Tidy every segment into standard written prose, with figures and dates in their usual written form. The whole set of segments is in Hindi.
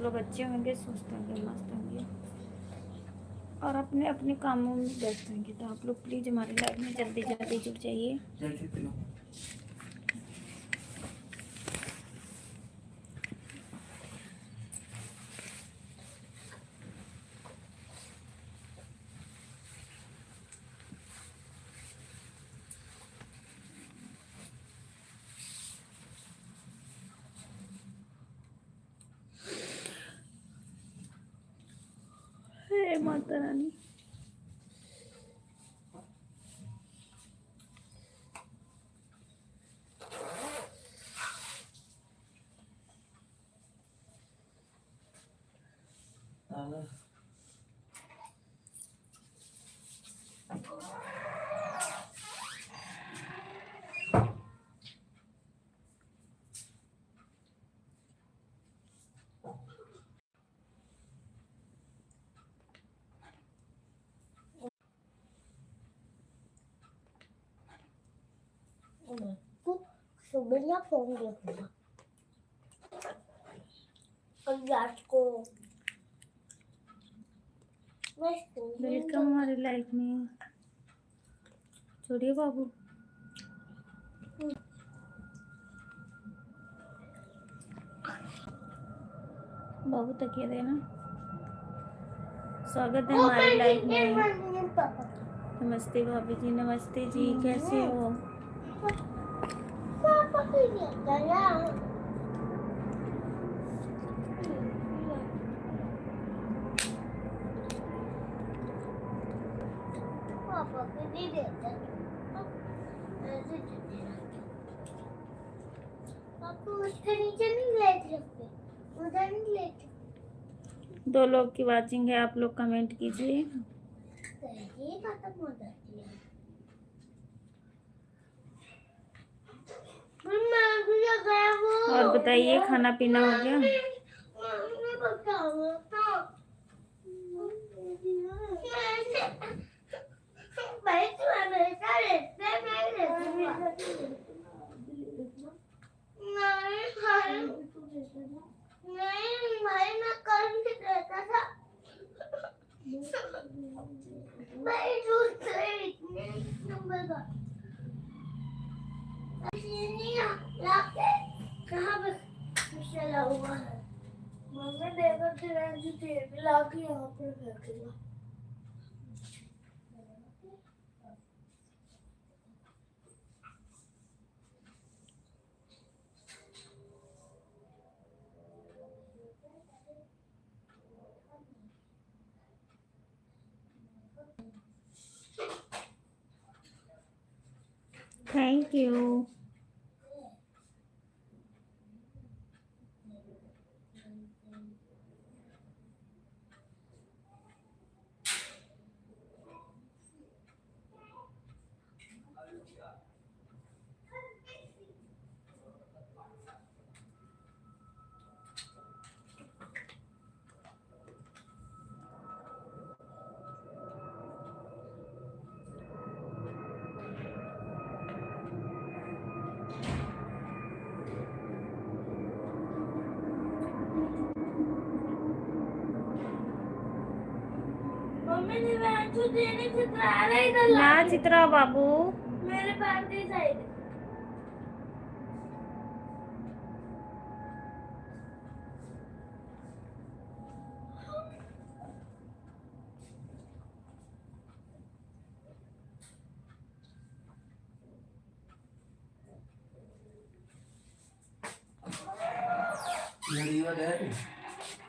लोग अच्छे होंगे, सुस्त होंगे, मस्त होंगे और अपने अपने कामों में व्यस्त होंगे। तो आप लोग प्लीज़ हमारी लाइफ में जल्दी जल्दी जुड़ जाइए। हे माता रानी। सुबह फोन देखूंगा और रात को वेलकम हमारी लाइफ में। छोड़िए बाबू। बाबू तकिए देना। स्वागत है हमारी लाइफ में। नमस्ते भाभी जी। नमस्ते जी, कैसे हो? पापा को नहीं देता। पापा उसके नीचे नहीं लेट सकते, उधर नहीं लेट। 2 लोग की वाचिंग है, आप लोग कमेंट कीजिए। खत्म हो जाती है। और बताइए, खाना पीना हो गया? नहीं भाई, मैं कल भी देता था। भाई दूध इतने नंबर का कहाँ पे चला हुआ है? मम्मी देकर के ला के यहाँ पर फेंकेगा। Thank you. मम्मी ने वैंचू देने चित्रा रही इधर ना चित्रा बाबू। मेरे पैर की साइड।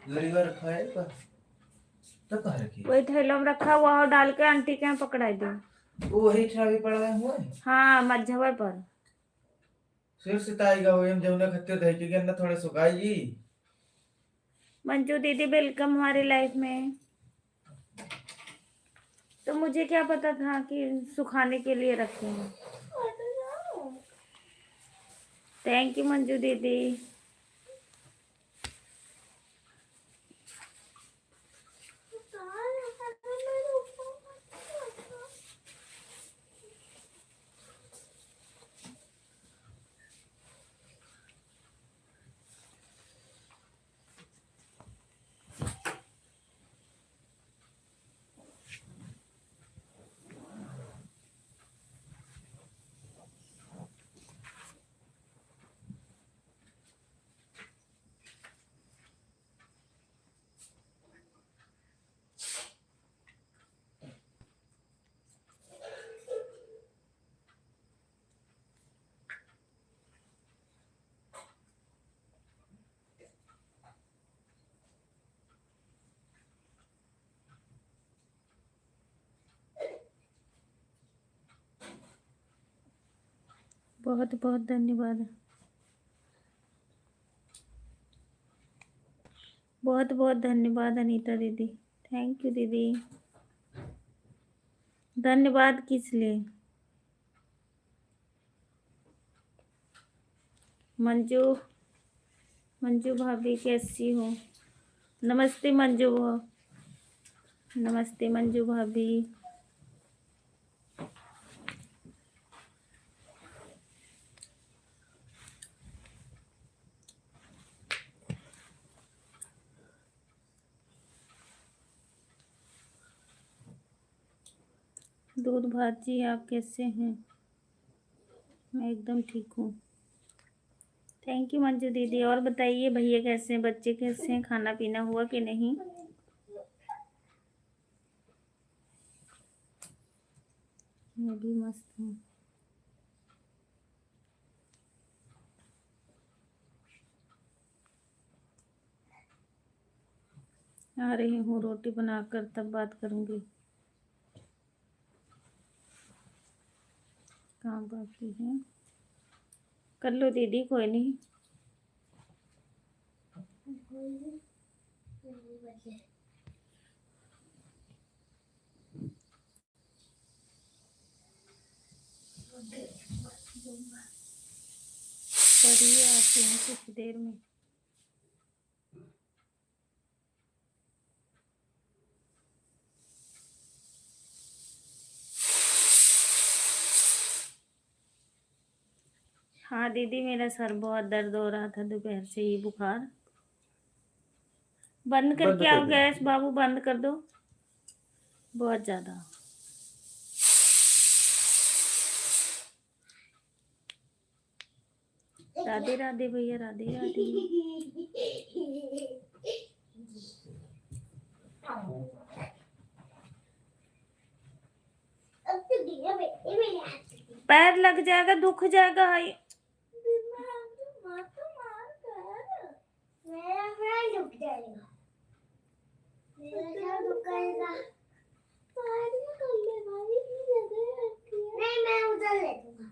गरीबर खाए का तो कह रखी वही थैला में रखा हुआ हो, डाल के आंटी के यहाँ पकड़ाई दो। वो वही छावी पड़ा हुआ है। हाँ, मझवर पर सिर सिताईगा वो हम जमुना खत्ते थे कि गन्ना थोड़े सुखाई। मंजू दीदी वेलकम हमारी लाइफ में। तो मुझे क्या पता था कि सुखाने के लिए रखे हैं। थैंक यू मंजू दीदी। बहुत बहुत धन्यवाद, बहुत बहुत धन्यवाद अनीता दीदी। थैंक यू दीदी। धन्यवाद किस लिए? मंजू, मंजू भाभी कैसी हो? नमस्ते मंजू, नमस्ते मंजू भाभी। दूध भात जी आप कैसे हैं? मैं एकदम ठीक हूँ। थैंक यू मंजू दीदी। और बताइए भैया कैसे हैं, बच्चे कैसे हैं, खाना पीना हुआ कि नहीं? मैं भी मस्त हूँ। आ रही हूँ, रोटी बनाकर तब बात करूँगी। काम बाकी है, कर लो दीदी, कोई नहीं। पढ़िए, आती हूँ कुछ देर में। हाँ दीदी, मेरा सर बहुत दर्द हो रहा था दोपहर से ही, बुखार। बंद करके आओ गैस बाबू, बंद कर दो, बहुत ज्यादा। राधे राधे भैया, राधे राधे। पैर लग जाएगा, दुख जाएगा। हाय मेरा पैर दुख जाएगा, मेरा क्या दुखाएगा? नहीं, मैं उधर ले दूंगा।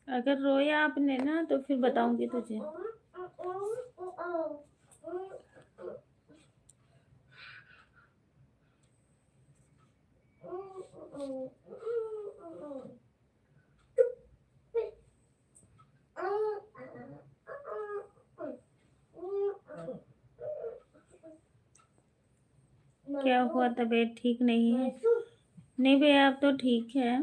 अगर रोया आपने ना तो फिर बताऊंगी तुझे। क्या हुआ, तबीयत ठीक नहीं है? नहीं भैया, आप तो ठीक है।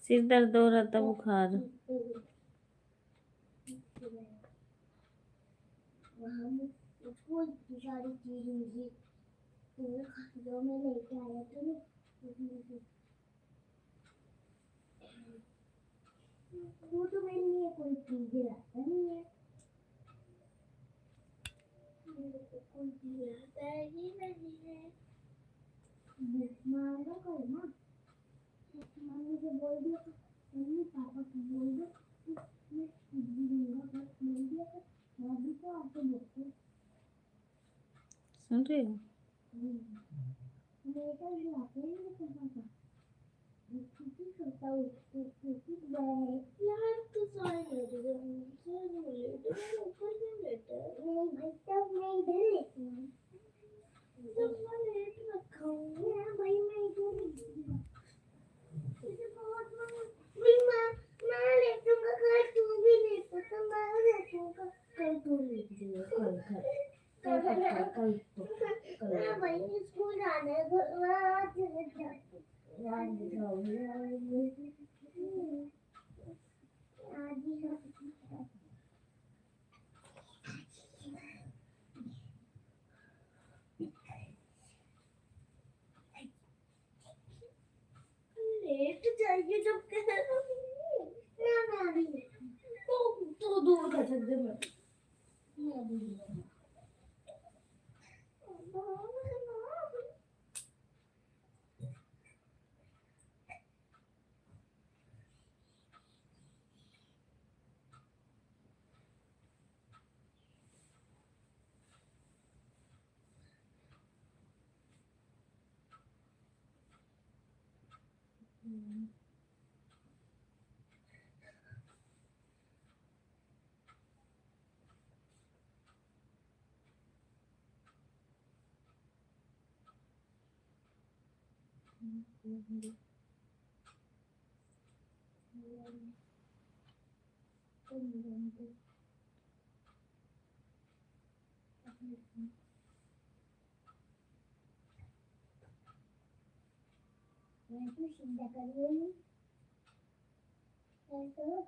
सिर दर्द हो रहा था, बुखार। सारी चीज मुझे जो मैं लेके आया था ना, वो तो मेरे लिए कोई चीज लाता नहीं है, मेरे को कोई चीज लाता ही नहीं है। मारो करना, मम्मी से बोल दिया, मम्मी पापा को बोल दो, मैं इडली दूंगा, बस बोल दिया तो अभी तो आपको बोलते सुन रहे हो? मेरे को लाते ही नहीं करना था, क्योंकि करता हूँ यार, तो सारे ले दे, सारे ले दे, ऊपर क्यों लेता है? भाई तब मैं इधर लेती हूँ, जब मैं लेट रखा हूँ भाई, मैं इधर लेती मैं लेटूंगा, कल तू भी लेटो, तो मैं लेटूंगा, कल तू लेटी है, कल भाई स्कूल जाने को आज जाती आज जाऊंगी, आज ही ये जब कहते ना मैं अभी तो दूर कर सकते मैं अभी मैं तो सीधा कर रही हूँ तो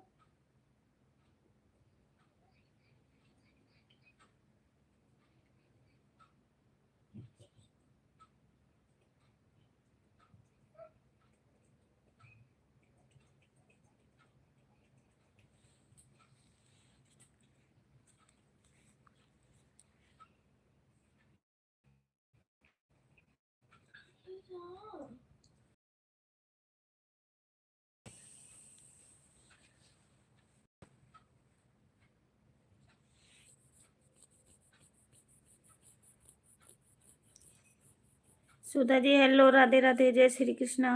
सुधा जी हेलो, राधे राधे, जय श्री कृष्णा।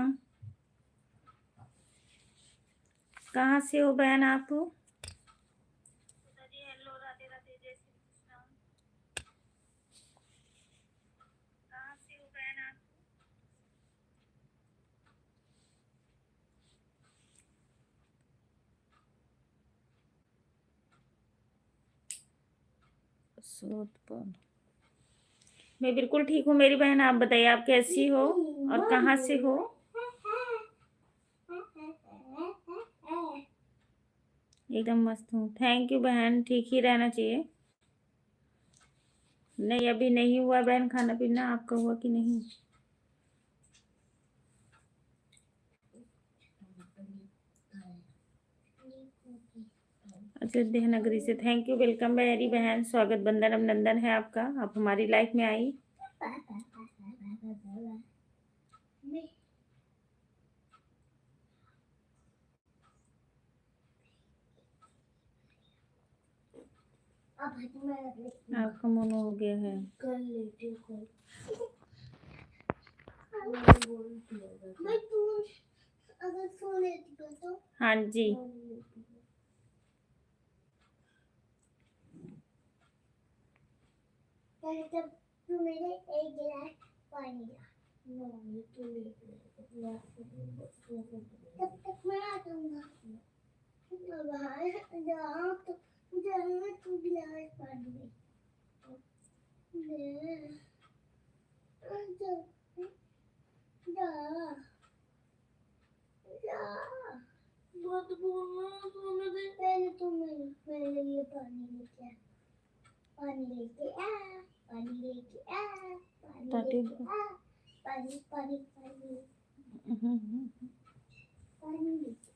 कहाँ से हो बहन आप? सुधा जी हेलो, राधे राधे, जय श्री कृष्णा। कहाँ से हो बहन आप? सोतपुर। मैं बिल्कुल ठीक हूँ मेरी बहन, आप बताइए आप कैसी हो और कहाँ से हो? एकदम मस्त हूँ, थैंक यू बहन, ठीक ही रहना चाहिए। नहीं अभी नहीं हुआ बहन खाना पीना, आपका हुआ कि नहीं? अयोध्या नगरी से, थैंक यू, वेलकम मेरी बहन, स्वागत बंदन अभिनंदन है आपका, आप हमारी लाइफ में आई। आपका मन हो गया है? कर लेती हूँ कल मैं तू अगर सो लेती तो हाँ जी। तब तू मेरे एक गिलास पानी ला तब तक मैं आ जाऊंगा बाहर जाओ तो मुझे तू गिलास पानी ले जा जा जा मत बोलना सोने दे पहले तू मेरे लिए पानी लेके आ पानी लेके आ पानी लेके आ पानी लेके आ पानी पानी पानी पानी लेके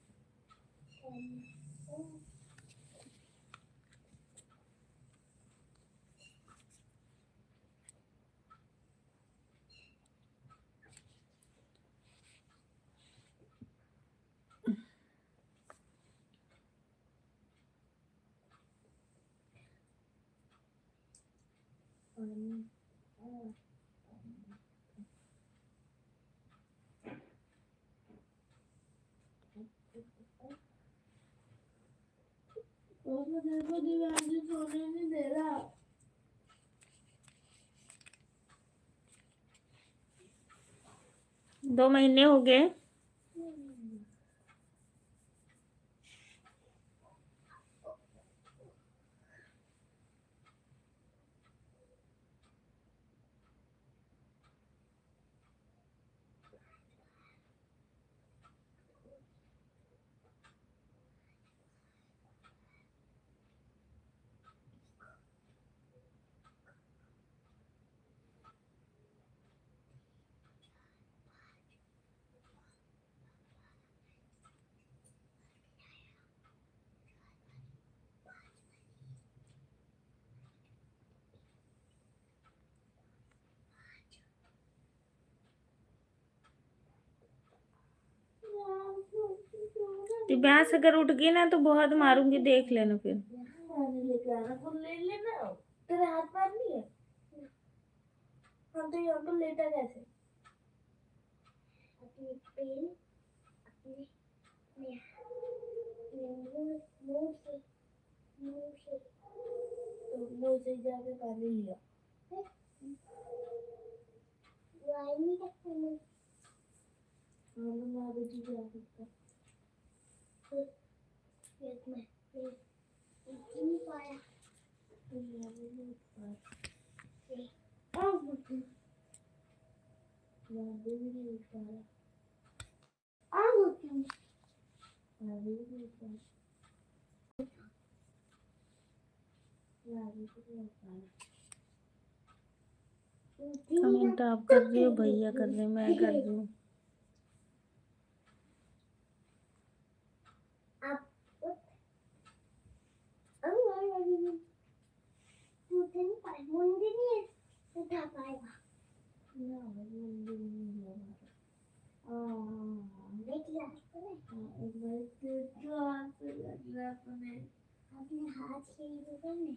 मुझे तो दिवाली सोने नहीं दे रहा 2 महीने हो गए। दिव्यांश अगर उठ गई ना तो बहुत मारूंगी, देख लेना फिर। पानी लेके आना, फुल ले लेना। तेरे हाथ पैर नहीं है? हम तो यहाँ पर लेटा कैसे? अपने पेन अपने मुंह से तो मुंह से जाके पानी लिया। वाई नहीं सकते मैं। हाँ तो मैं अभी तुझे आ सकता। एक में नहीं पाया। नहीं पाया। नहीं पाया। कमेंट आप कर रही हो, भैया कर रहे, मैं कर रही हूँ। उठा पाएगा ना, मुंडी नहीं होगा। देख लिया एक बार तो अपने हाथ से ही तो करने।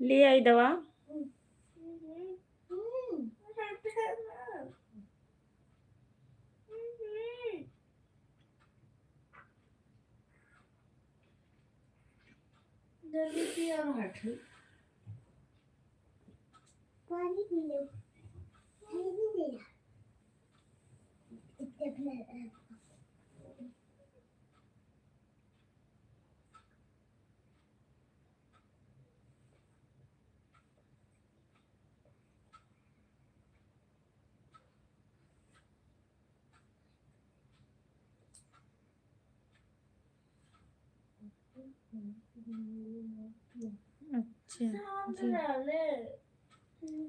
ले आई दवा। जल्दी पी और हट। पानी पी लो। पानी दे रहा। अच्छा जी,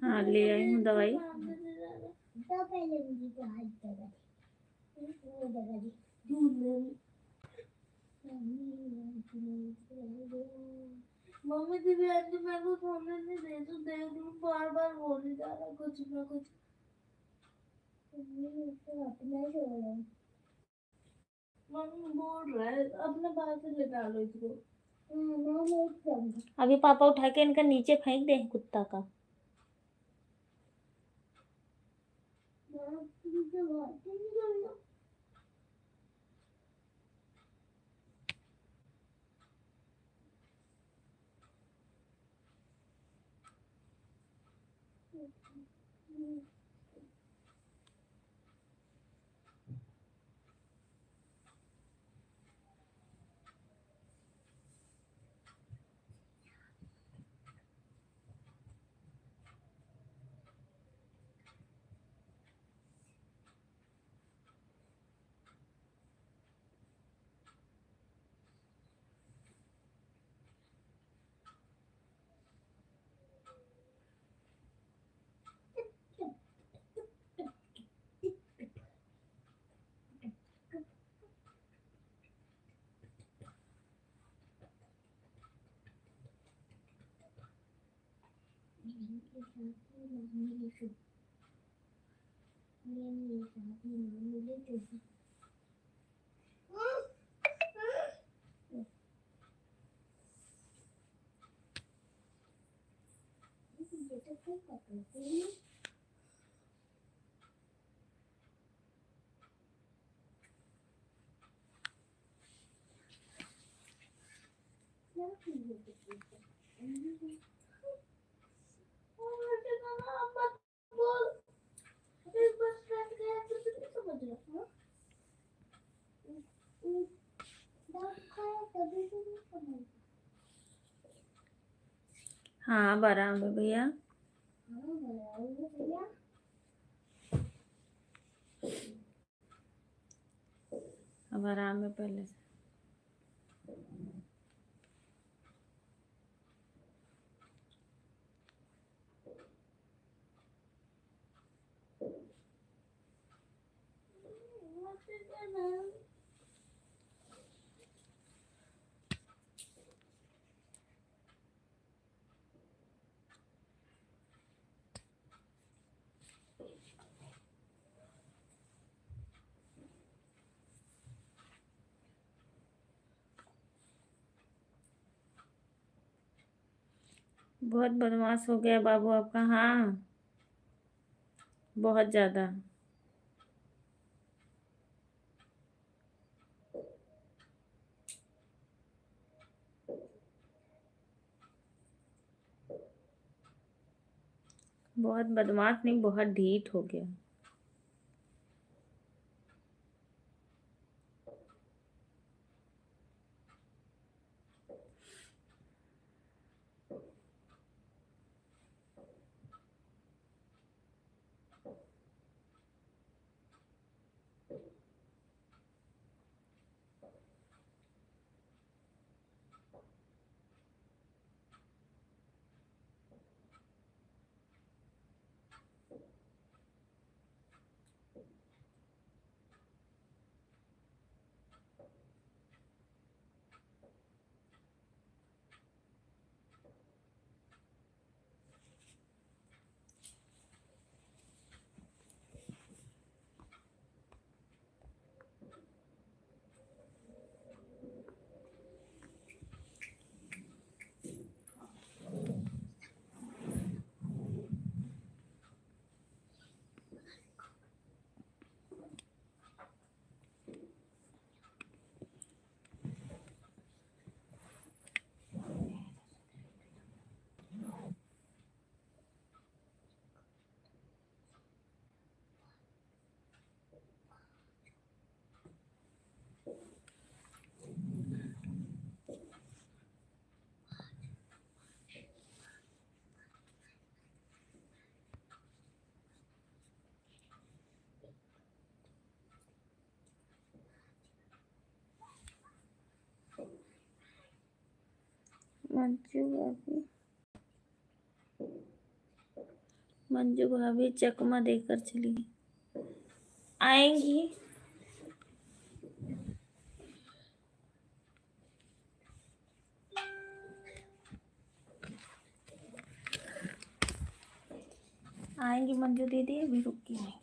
हाँ ले आई हूँ दवाई। तो पहले मुझे तो हाथ दबा दे। वो दबा दे। दूध में मम्मी दिव्या आंटी मेरे को सोने नहीं दे, तो देख लूं बार बार बोल ही जा रहा कुछ ना कुछ। तो अपना ही सो रहा है। मम्मी बोल रहा है अपने बाहर से लेटा लो इसको। मैं लेट जाऊंगा। अभी पापा उठा के इनका नीचे फेंक दे कुत्ता का। तुझे बात ही नहीं करना। हाँ अब आराम है भैया। अब आराम है पहले से। बहुत बदमाश हो गया बाबू आपका। हाँ बहुत ज़्यादा। बहुत बदमाश नहीं, बहुत ढीठ हो गया। मंजू भाभी चकमा देकर चली आएंगी। आएंगी मंजू दीदी, अभी रुक के आएंगी।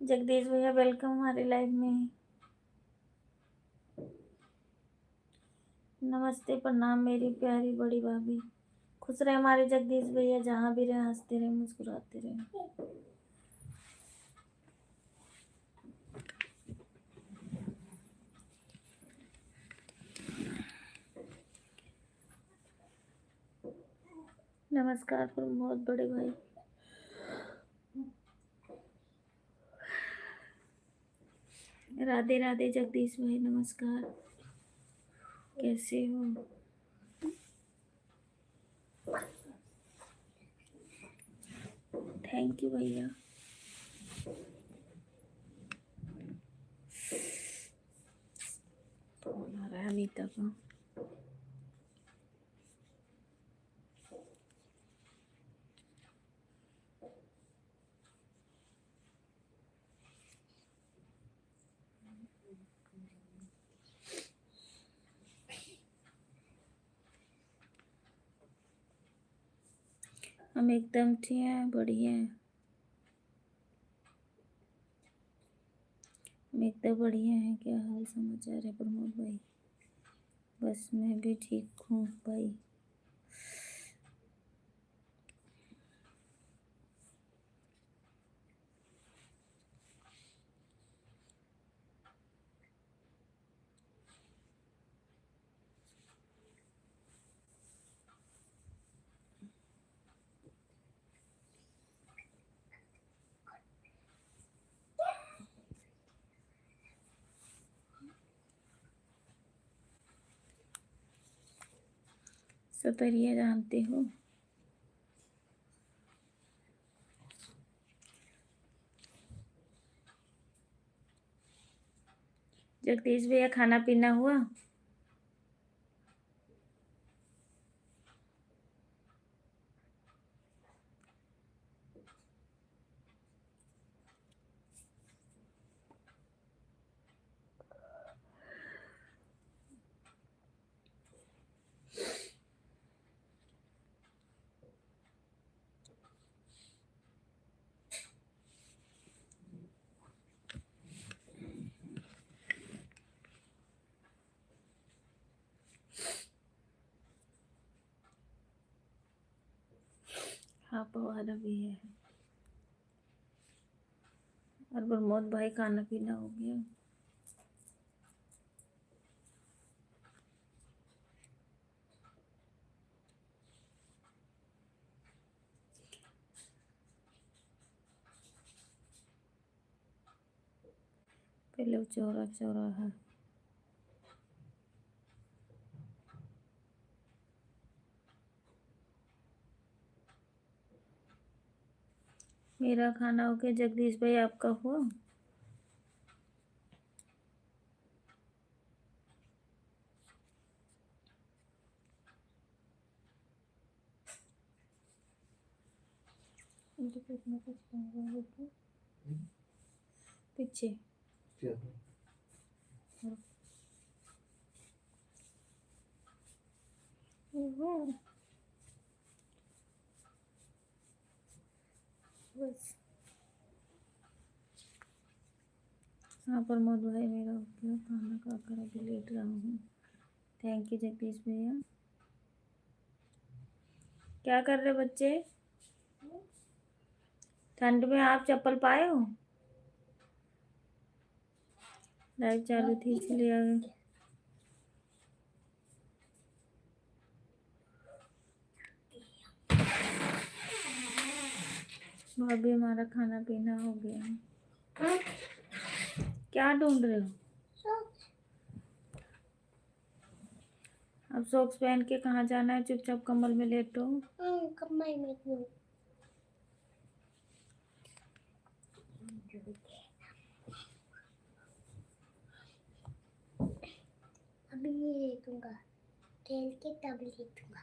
जगदीश भैया वेलकम हमारे लाइव में। नमस्ते प्रणाम मेरी प्यारी बड़ी भाभी। खुश रहे हमारे जगदीश भैया, जहाँ भी रहे हंसते रहे मुस्कुराते रहे। नमस्कार बहुत बड़े भाई। राधे राधे जगदीश भाई, नमस्कार, कैसे हो? थैंक यू भैया। फोन आ रहा है अनीता का। हम एकदम ठीक हैं, बढ़िया हैं। हम एकदम बढ़िया हैं। क्या हाल समाचार है प्रमोद भाई? बस मैं भी ठीक हूँ भाई। सतरिया जानते हो? जगदीश भैया खाना पीना हुआ? हाँ पवारा भी है। और प्रमोद भाई खाना पीना हो गया? पहले वो चौरा चौराहा। मेरा खाना हो गया। जगदीश भाई आपका हुआ? इनके पेट में कुछ लगा है क्या? पीछे। ओहो, बस। हाँ प्रमोद भाई मेरा हो गया। खाना खाकर अभी लेट रहा हूँ। थैंक यू जगदीश भैया। क्या कर रहे बच्चे? ठंड में आप चप्पल पाए हो? लाइव चालू थी इसलिए आ गए। भाभी हमारा खाना पीना हो गया। क्या ढूंढ रहे हो? अब सॉक्स पहन के कहाँ जाना है? चुपचाप कम्बल में लेटो। कम्बल में क्यों? अभी नहीं लेटूंगा, खेल के तब लेटूंगा।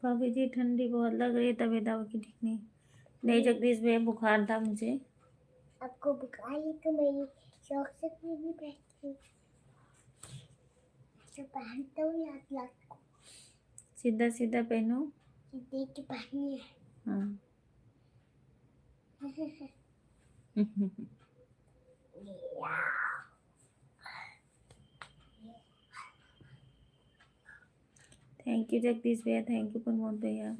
भाभी जी ठंडी बहुत लग रही है, तबीयत दवा की ठीक नहीं। नहीं जगदीश भैया बुखार था मुझे। आपको बुखार है तो मेरी शौक से नहीं बैठती तो पहनता हूँ याद लगता। सीधा सीधा पहनो। देख के पहनिए। हाँ। थैंक यू जगदीश भैया। थैंक यू प्रमोद भैया।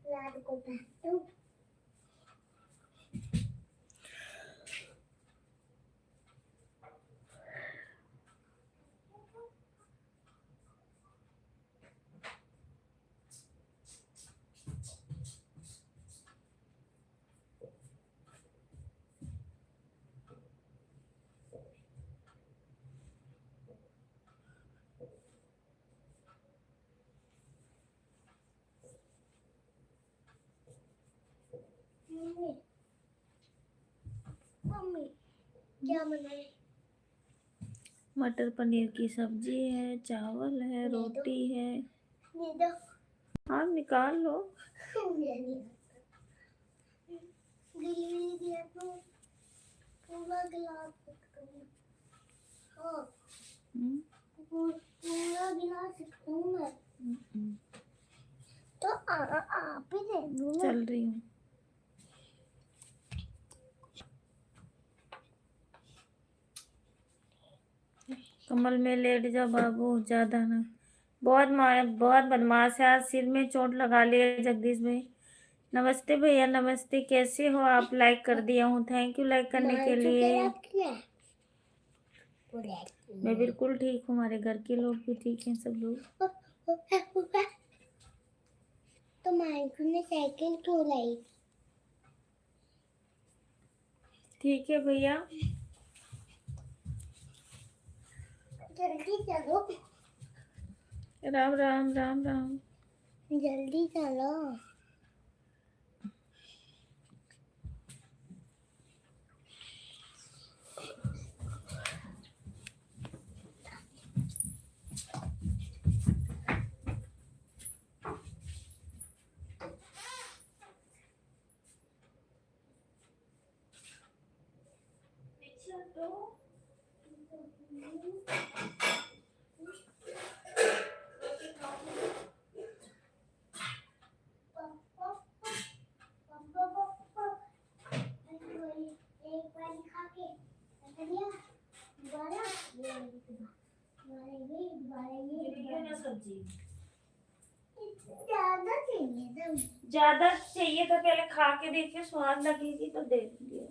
रात को पहनता हूँ। मम्मी मम्मी क्या बनाए? मटर पनीर की सब्जी है, चावल है, रोटी है। दे दो। हाँ निकाल लो। गिली दिया तो पूरा गिलास हाँ हम्म, पूरा गिलास सिखाऊं मैं तो आप ही दे दो ना। चल रही हूँ। कमल में लेट जा बाबू, ज्यादा ना। बहुत बदमाश है, आज सिर में चोट लगा लिया जगदीश भाई। नमस्ते भैया, नमस्ते, कैसे हो आप? लाइक कर दिया हूँ, थैंक यू लाइक करने के लिए। मैं बिल्कुल ठीक हूँ, हमारे घर के लोग भी ठीक हैं, सब लोग। तो माइक ने साइकिल क्यों लाई? ठीक है भैया। जल्दी चलो, राम राम राम राम। जल्दी चलो। एक बार खा के दोबारा ये सब्जी ज्यादा चाहिए था। ज्यादा चाहिए था, पहले खा के देखिए, स्वाद लगेगी तो दे दीजिए।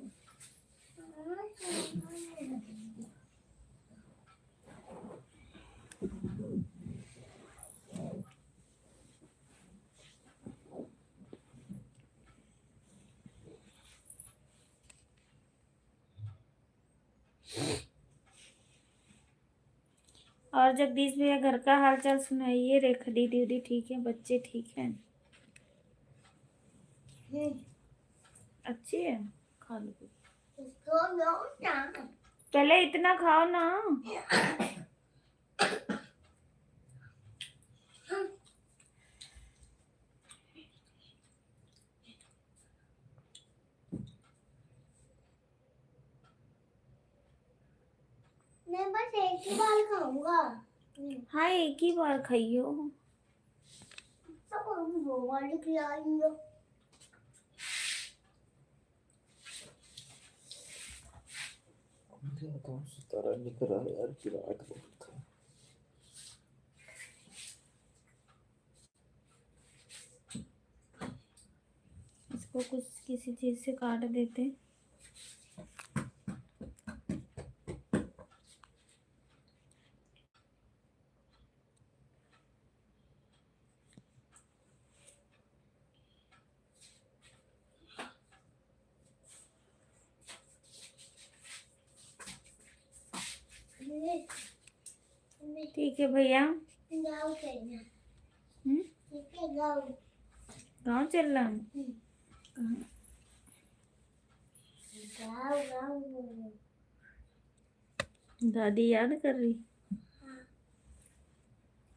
और जगदीश भैया घर का हाल चाल सुनाइए। रेखा दीदी उदी ठीक है, बच्चे ठीक हैं? अच्छी है, खा लो। इसको लो ना। पहले इतना खाओ ना। मैं बस एक ही बार खाऊंगा। हाँ, एक ही बार खाइयो। सब वो वाली खिलाएंगे। कौन सी तरह निकल रहा है यार की रात बहुत है। इसको कुछ किसी चीज से काट देते। ठीक है भैया। गाँव चलना। हम्म, ठीक है, गाँव। गाँव चल रहा हूँ। गाँव गाँव। दादी याद कर रही।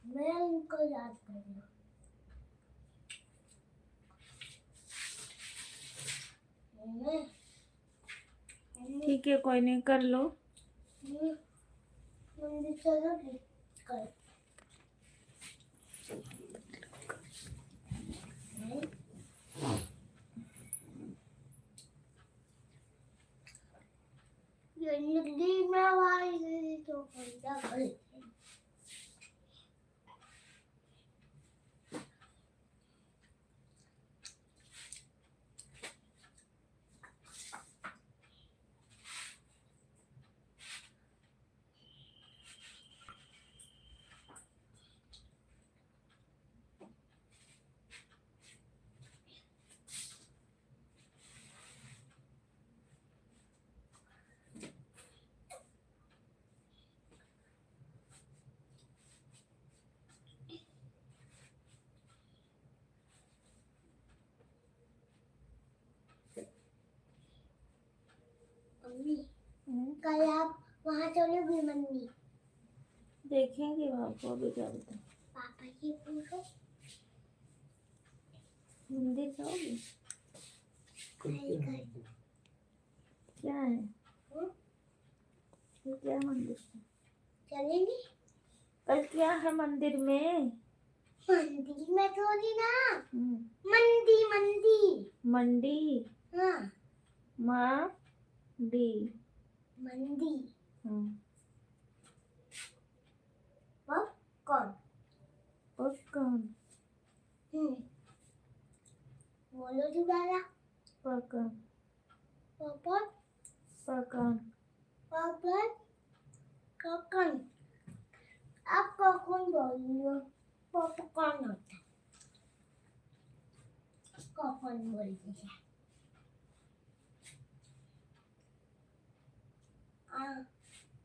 मैं उनको याद कर रही हूँ। ठीक है, कोई नहीं, कर लो। मंदिर चलो कल। जिंदगी में हमारी तो पैदा कर। मम्मी, कल आप वहाँ चलोगी? मम्मी देखेंगे वहाँ को, अभी क्या बता। पापा की पूछो। मंदिर जाओगे? क्या है? हम्म? ये क्या मंदिर है? चलेंगे? कल क्या है मंदिर में? मंदिर में थोड़ी ना, हम्म, मंदी मंदी। मंडी। हाँ मंडी। मंदी। हम्म, पॉपकॉर्न। पॉपकॉर्न। बोलो दोबारा। Popcorn. Popcorn. Popcorn. Popcorn. Popcorn. आप पॉपकॉर्न बोल रही हो, पॉपकॉर्न होता है, पॉपकॉर्न बोलते हैं।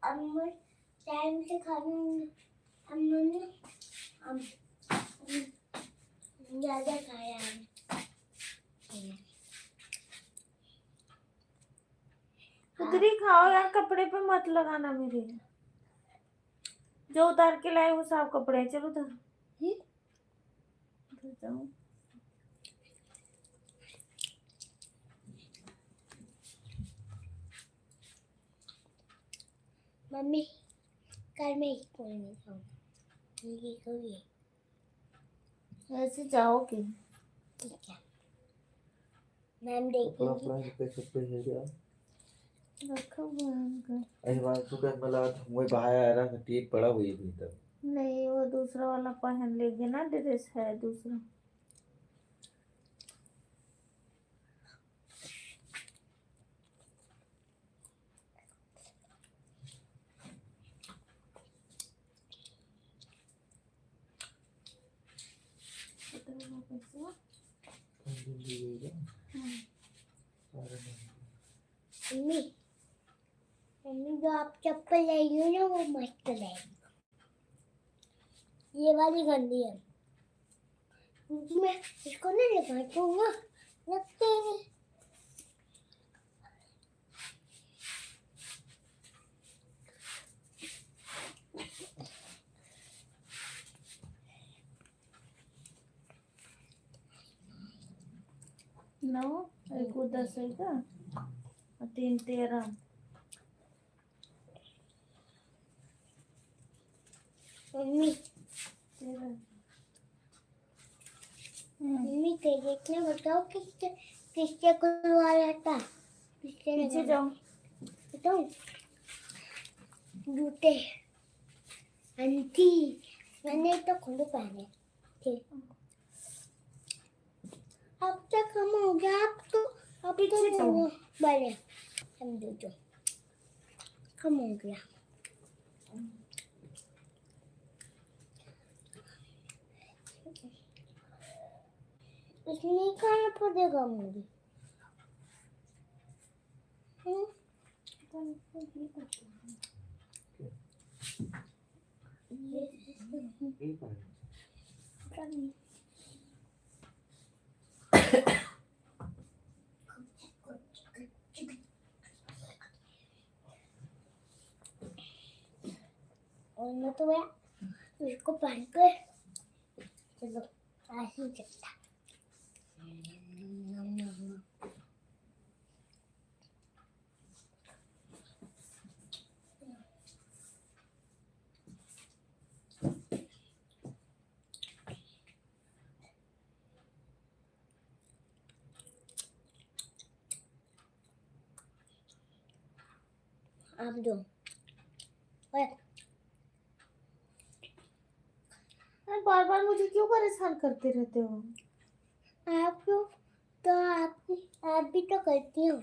अब मैं टाइम से खाना, हमने हम ज्यादा खाया है। उधर ही खाओ यार, कपड़े पे मत लगाना मेरे। जो उतार के लाए वो साफ कपड़े हैं, चलो उधर। उधर जाओ। मम्मी कल मैं स्कूल में जाऊंगी। ऐसे जाओगे? ठीक है, मैम देखेंगी। रखो भयंकर। हिमांशु का मला मुझे बाहर आ रहा ठीक पड़ा हुई थी तब। नहीं, वो दूसरा वाला पहन लेगी ना, ड्रेस है दूसरा। मम्मी मम्मी जो आप चप्पल लाई हो ना वो मस्त रहेगी। ये वाली गंदी है, मैं इसको नहीं लगाऊंगा, लगते हैं। नौ एक को 10 है का, और 3 13। मम्मी 13। मम्मी देखने बताओ किससे किससे खुलवा रहता, किससे पीछे लगाना? जाओ। बताओ, जूते आंटी, मैंने तो खुद पहने थे। अब तक कम हो गया, अब तो अभी तो पीछे जाओ। बड़े समझो जो कम हो गया। इसमें कहाँ पड़ेगा मुझे? और मैं तो मैं इसको पहन कर चलो ऐसे ही चलता। आप दो बार बार मुझे क्यों परेशान करते रहते हो? आप क्यों, तो आप भी तो करती हो।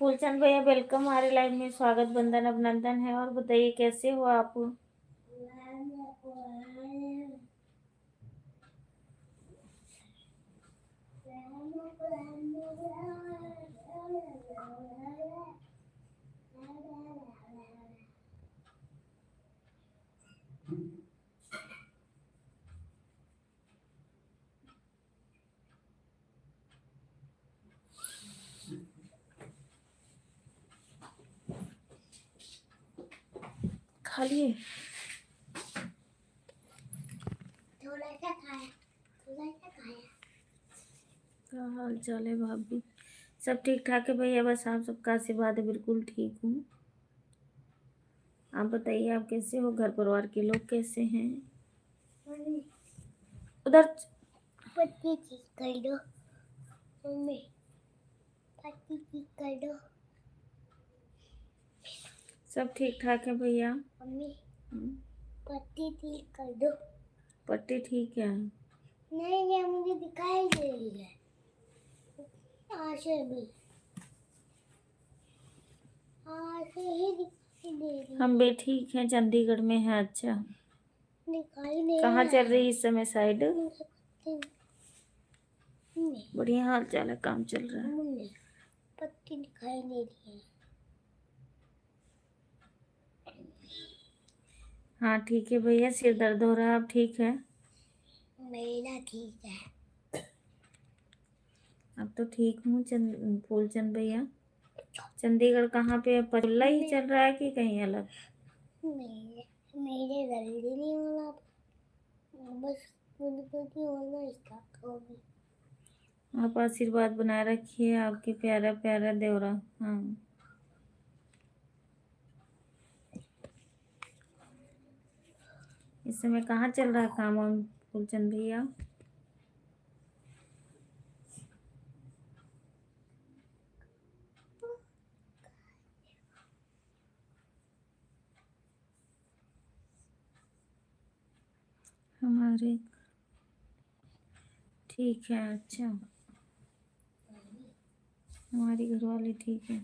फूलचंद भैया वेलकम हमारे लाइव में, स्वागत बंदन अभिनंदन है। और बताइए कैसे हो आप? खा लिए? थोड़ा सा खाया, थोड़ा सा खाया। क्या हाल चाल है भाभी? सब ठीक ठाक है भैया, बस आप सबका आशीर्वाद है, बिल्कुल ठीक हूँ। आप बताइए आप कैसे हो, घर परिवार के लोग कैसे हैं? उधर पत्ती ठीक कर दो मम्मी, पत्ती ठीक कर दो सब ठीक ठाक है भैया। मम्मी, हम्म, पत्ती ठीक कर दो। पट्टी ठीक है। नहीं, ये मुझे दिखाई दे रही है आशे भी, आशे ही दिखाई दे रही है। हम भी ठीक हैं, चंडीगढ़ में हैं। अच्छा, दिखाई नहीं कहाँ रहा चल है। रही इस समय साइड? नहीं, बढ़िया हाल चाल है, काम चल रहा है। मम्मी, पत्ती दिखाई दे रही है। हाँ ठीक है भैया, सिर दर्द हो रहा है, अब ठीक है? मेरा ठीक है। अब तो ठीक हूँ फूलचंद भैया। चंडीगढ़ कहाँ पे? पचुल्ला ही चल रहा है कि कहीं अलग? मेरे जल्दी नहीं होना, बस खुद खुद ही होना स्टार्ट होगी। आप आशीर्वाद बनाए रखिए, आपके प्यारा प्यारा देवरा। हाँ, इस समय कहाँ चल रहा है काम वाम फूलचंद भैया? हमारे ठीक है। अच्छा, हमारी घरवाली ठीक है।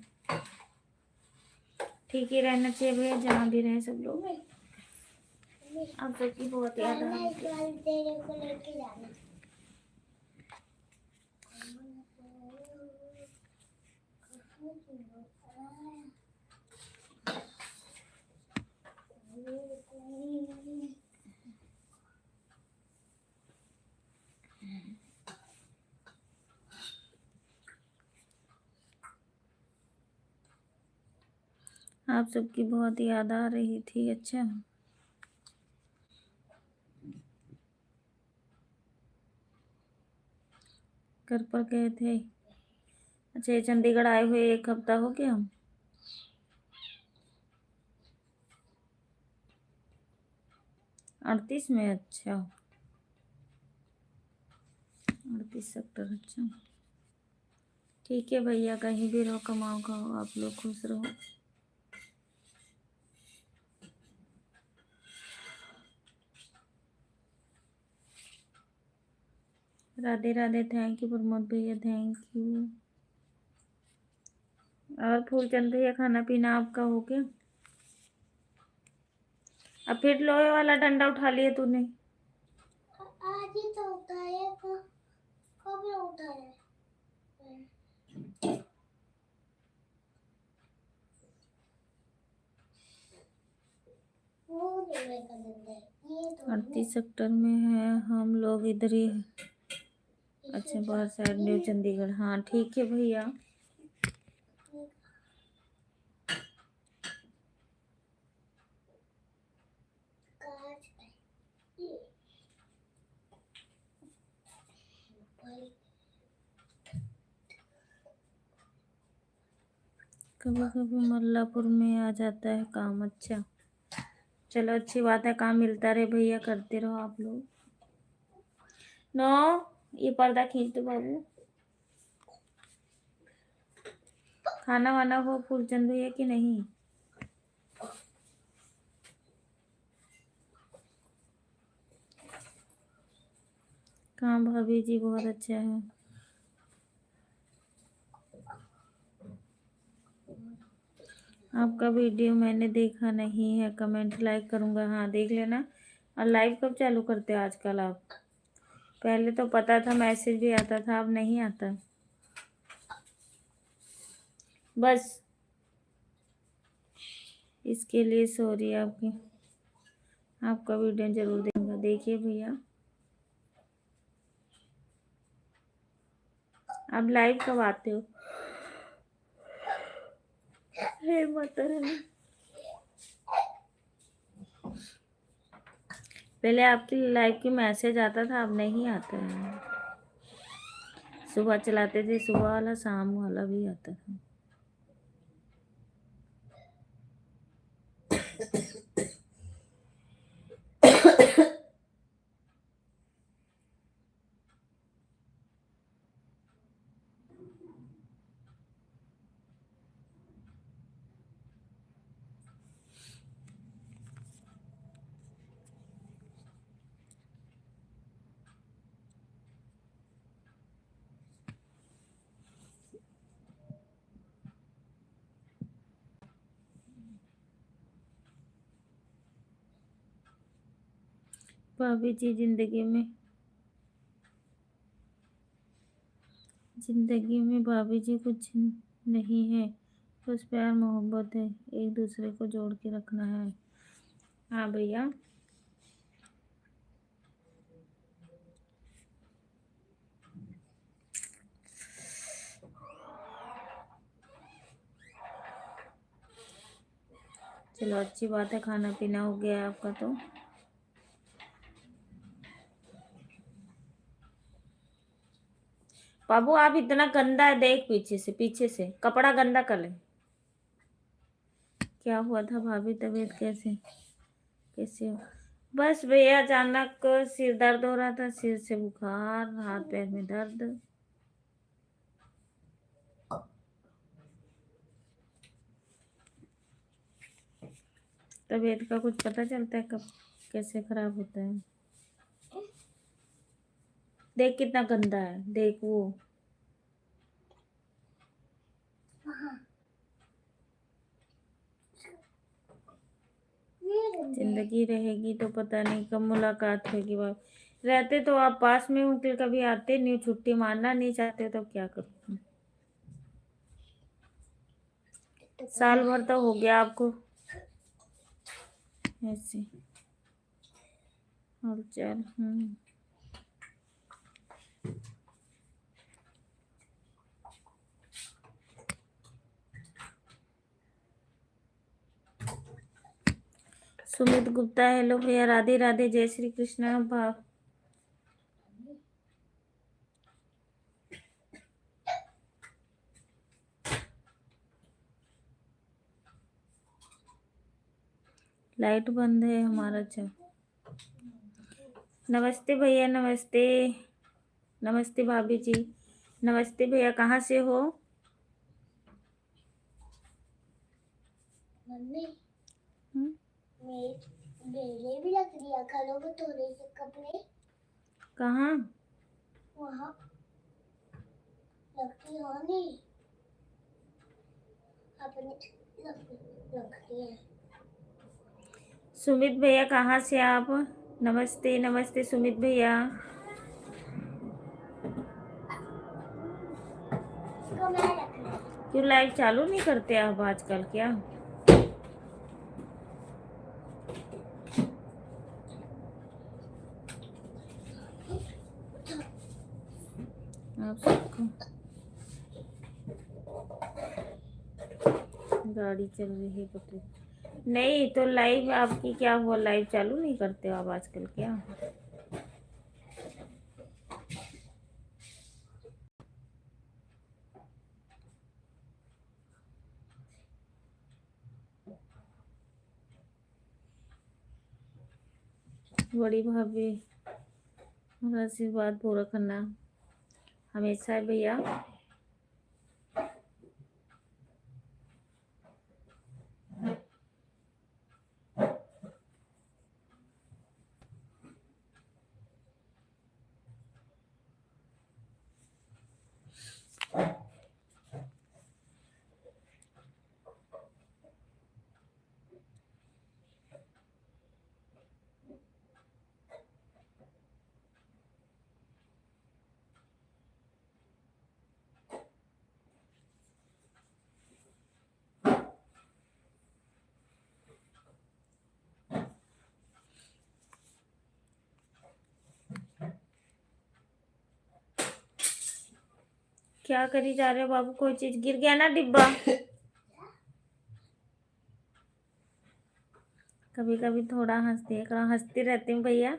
ठीक ही रहना चाहिए भैया, जहाँ भी रहे सब लोग। आप सबकी बहुत याद आ रही है। तेरे को लेके जाना। आप सबकी बहुत याद आ रही थी। अच्छा, घर पर गए थे? अच्छा, ये चंडीगढ़ आए हुए 1 हफ्ता हो गया? 38 में? अच्छा, 38 सेक्टर। अच्छा ठीक है भैया, कहीं भी रहो, कमाओ खाओ, आप लोग खुश रहो। राधे राधे, थैंक यू प्रमोद भैया, थैंक यू। और फूलचंद भैया, खाना पीना आपका हो गया? अब फिर लोहे वाला डंडा उठा लिया तूने? आज ही तो उठाया, कब उठाया? वो लोहे का डंडा है, ये तो 38 सेक्टर में है, हम लोग इधर ही है। अच्छा, बाहर साइड न्यू चंडीगढ़। हाँ ठीक है भैया। कांच है। ये भाई, कभी कभी मल्लापुर में आ जाता है काम। अच्छा, चलो अच्छी बात है, काम मिलता रहे भैया, करते रहो आप लोग। नो, ये पर्दा खींच दो बाबू। खाना वाना हो फूलचंद भैया कि नहीं? काम भाभी जी बहुत अच्छा है। आपका वीडियो मैंने देखा नहीं है, कमेंट लाइक करूँगा। हाँ देख लेना। और लाइव कब चालू करते हो आजकल आप? पहले तो पता था, मैसेज भी आता था, अब नहीं आता। बस इसके लिए सॉरी। आपका वीडियो जरूर देखूंगा। देखिए भैया, आप लाइव कब आते हो? हे माता रानी। पहले आपकी लाइव की मैसेज आता था, अब नहीं आता है। सुबह चलाते थे, सुबह वाला, शाम वाला भी आता था। भाभी जी, जिंदगी में भाभी जी कुछ नहीं है, बस प्यार मोहब्बत है, एक दूसरे को जोड़ के रखना है। हाँ भैया, चलो अच्छी बात है, खाना पीना हो गया आपका तो। बाबू आप इतना गंदा है, देख पीछे से कपड़ा गंदा कर ले। क्या हुआ था भाभी? तबीयत कैसे हो? बस भैया, अचानक सिर दर्द हो रहा था, सिर से बुखार, हाथ पैर में दर्द। तबीयत का कुछ पता चलता है कब कैसे खराब होता है? देख कितना गंदा है, देख वो। जिंदगी रहेगी तो पता नहीं कब मुलाकात होगी। बाप, रहते तो आप पास में हो, कि कभी आते नहीं, छुट्टी मारना नहीं चाहते तो क्या करूँ? साल भर तो हो गया आपको ऐसे हालचाल। सुमित गुप्ता, हेलो भैया, राधे राधे, जय श्री कृष्णा। भाव लाइट बंद है हमारा। अच्छा, नमस्ते भैया, नमस्ते। नमस्ते भाभी जी, नमस्ते भैया, कहाँ से हो? मम्मी, हम्म, मेरे भी लग लिया करोगे थोड़े से कपड़े। कहाँ? वहाँ लगती हो नहीं, अपने लगती है। सुमित भैया, कहाँ से आप? नमस्ते नमस्ते सुमित भैया। इसको मैं रख लूँ। क्यों लाइव चालू नहीं करते आप आजकल क्या? आप सबको गाड़ी चल रही है पता नहीं। तो लाइव आपकी क्या हुआ, लाइव चालू नहीं करते हो आप आजकल क्या? बड़ी भाभी, हमारा आशीर्वाद पूरा करना हमेशा है भैया। क्या करी जा रहे हो बाबू? कोई चीज गिर गया ना डिब्बा? कभी कभी थोड़ा हंसती रहती हूँ भैया।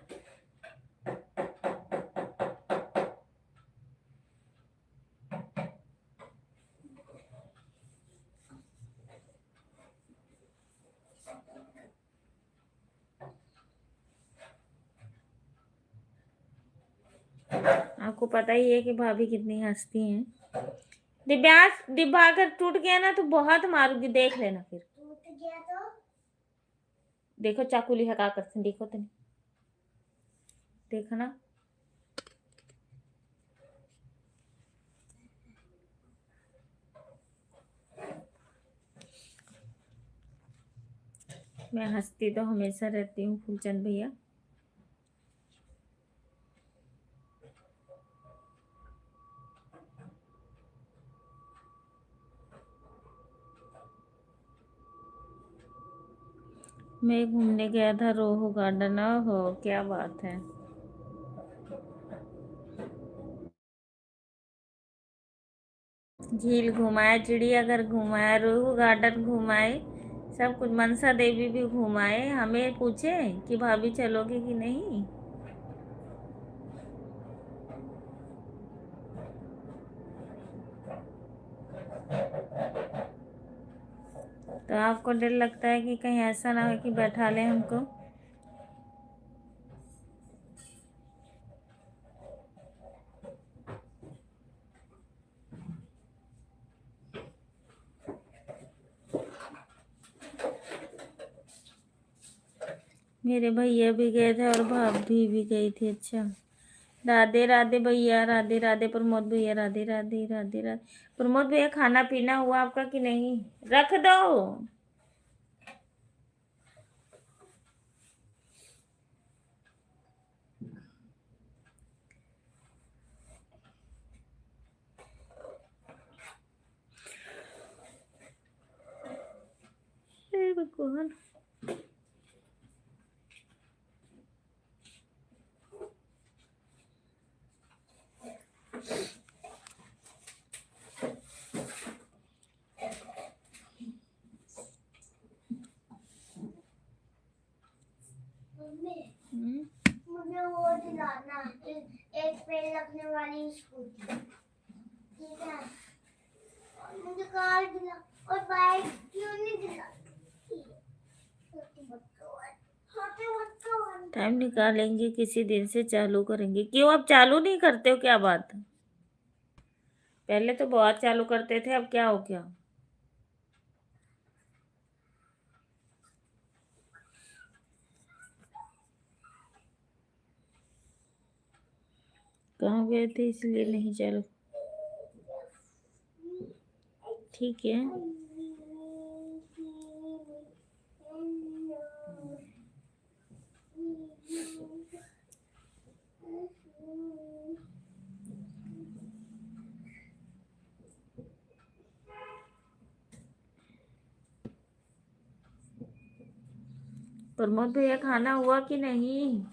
आपको पता ही है कि भाभी कितनी हंसती हैं। डिब्बा अगर टूट गया ना तो बहुत मारूंगी, देख लेना फिर। टूट गया तो देखो चाकू लिखा का करते देखो तो, देखो ना। मैं हंसती तो हमेशा रहती हूँ फूलचंद भैया। मैं घूमने गया था रोहू गार्डन। हो क्या बात है। झील घुमाए, चिड़ियाघर घुमाए, रोहू गार्डन घुमाए, सब कुछ। मनसा देवी भी घुमाए। हमें पूछे कि भाभी चलोगे कि नहीं। तो आपको डर लगता है कि कहीं ऐसा ना हो कि बैठा ले हमको। मेरे भैया भी गए थे और भाभी भी गई थी। अच्छा, राधे राधे भैया, राधे राधे प्रमोद भैया, राधे राधे राधे राधे। प्रमोद भैया खाना पीना हुआ आपका कि नहीं? रख दो। हे भगवान। मम्मी हम्म, मुझे वो दिलाना, एक पेड़ लगने वाली स्कूटी, ठीक है? और मुझे कार दिला, और बाइक क्यों नहीं दिला? छोटे बच्चों टाइम निकालेंगे किसी दिन से चालू करेंगे। क्यों अब चालू नहीं करते हो? क्या बात है? पहले तो बहुत चालू करते थे, अब क्या हो गया? कहाँ गए थे इसलिए नहीं चालू? ठीक है। प्रमोद भैया खाना हुआ कि नहीं?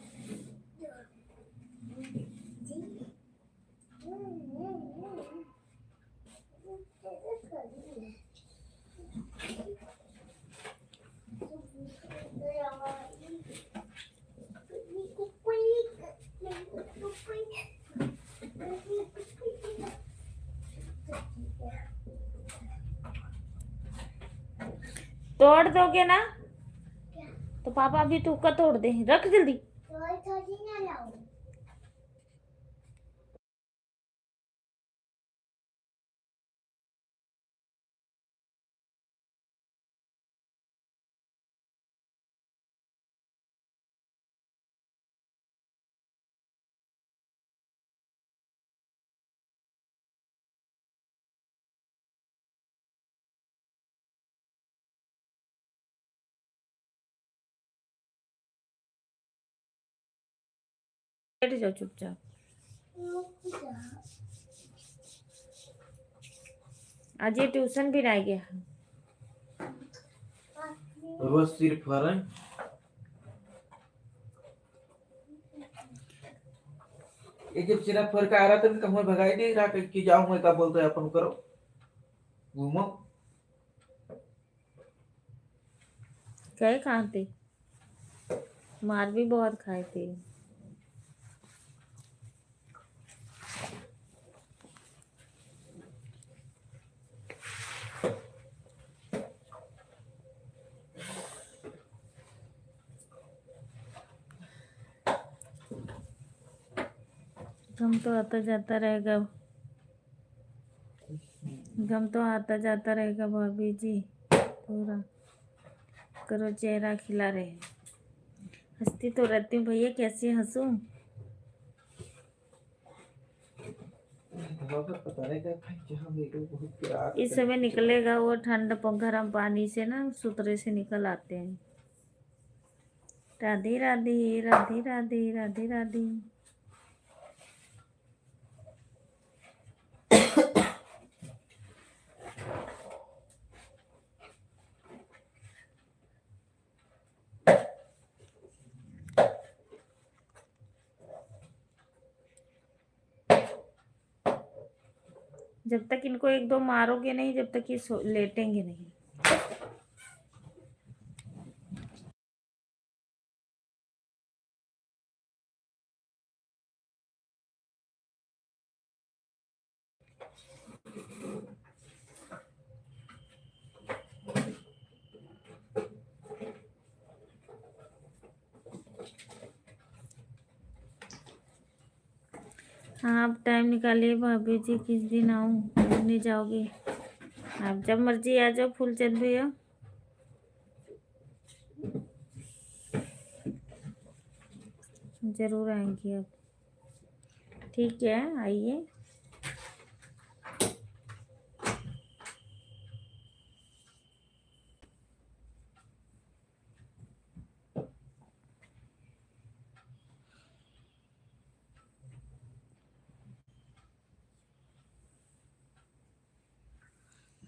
तोड़ दोगे ना तो पापा भी तू का तोड़ दे। रख जल्दी। थोड़ी ना लाओ। बैठ जाओ चुपचाप। आज ये ट्यूशन भी नहीं गया। बस सिर्फ फरक ये जब सिर्फ फर का आ रहा था तो हमें भगाई नहीं रहा कि जाओ मैं क्या बोलते हैं अपन करो घूमो। गए कहाँ थे? मार भी बहुत खाए थे। गम तो आता जाता रहेगा, गम तो आता जाता रहेगा भाभी जी, पूरा करो चेहरा खिला रहे हैं। हंसती तो रहती हूँ भैया, कैसे हंसूं? पता नहीं क्या जहाँ मेरे को बहुत प्यार इस समय निकलेगा वो ठंड गर्म पानी से ना, सुतरे से निकल आते हैं। राधे राधे राधे राधे राधे राधे। जब तक इनको एक दो मारोगे नहीं, जब तक ये लेटेंगे नहीं। हाँ, आप टाइम निकालिए भाभी जी, किस दिन आऊँ? घूमने जाओगे? आप जब मर्जी आ जाओ फूलचंद भैया। जरूर आएंगे अब। ठीक है, आइए।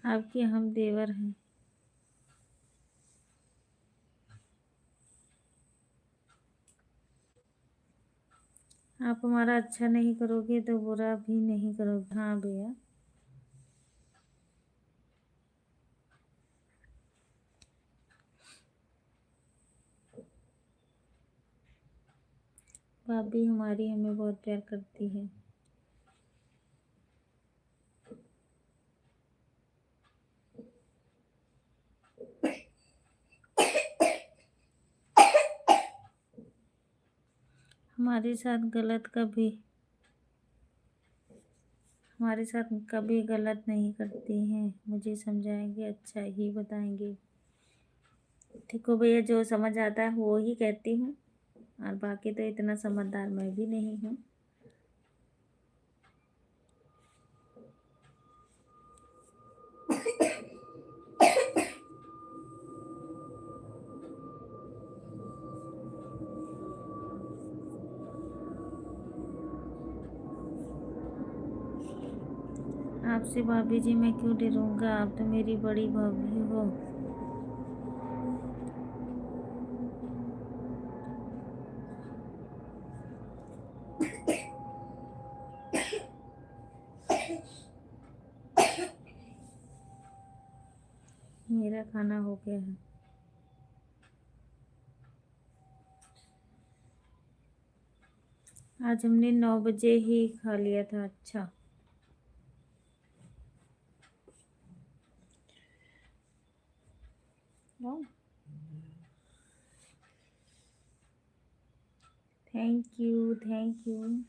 आपके हम देवर हैं। आप हमारा अच्छा नहीं करोगे तो बुरा भी नहीं करोगे। हाँ भैया। भाभी हमारी हमें बहुत प्यार करती है। हमारे साथ गलत नहीं करती हैं। मुझे समझाएंगे, अच्छा ही बताएंगे। ठीक हो भैया, जो समझ आता है वो ही कहती हूँ, और बाकी तो इतना समझदार मैं भी नहीं हूँ। आपसे भाभी जी मैं क्यों डरूंगा? आप तो मेरी बड़ी भाभी हो। मेरा खाना हो गया है। आज हमने 9 बजे ही खा लिया था। अच्छा, थैंक यू, थैंक यू।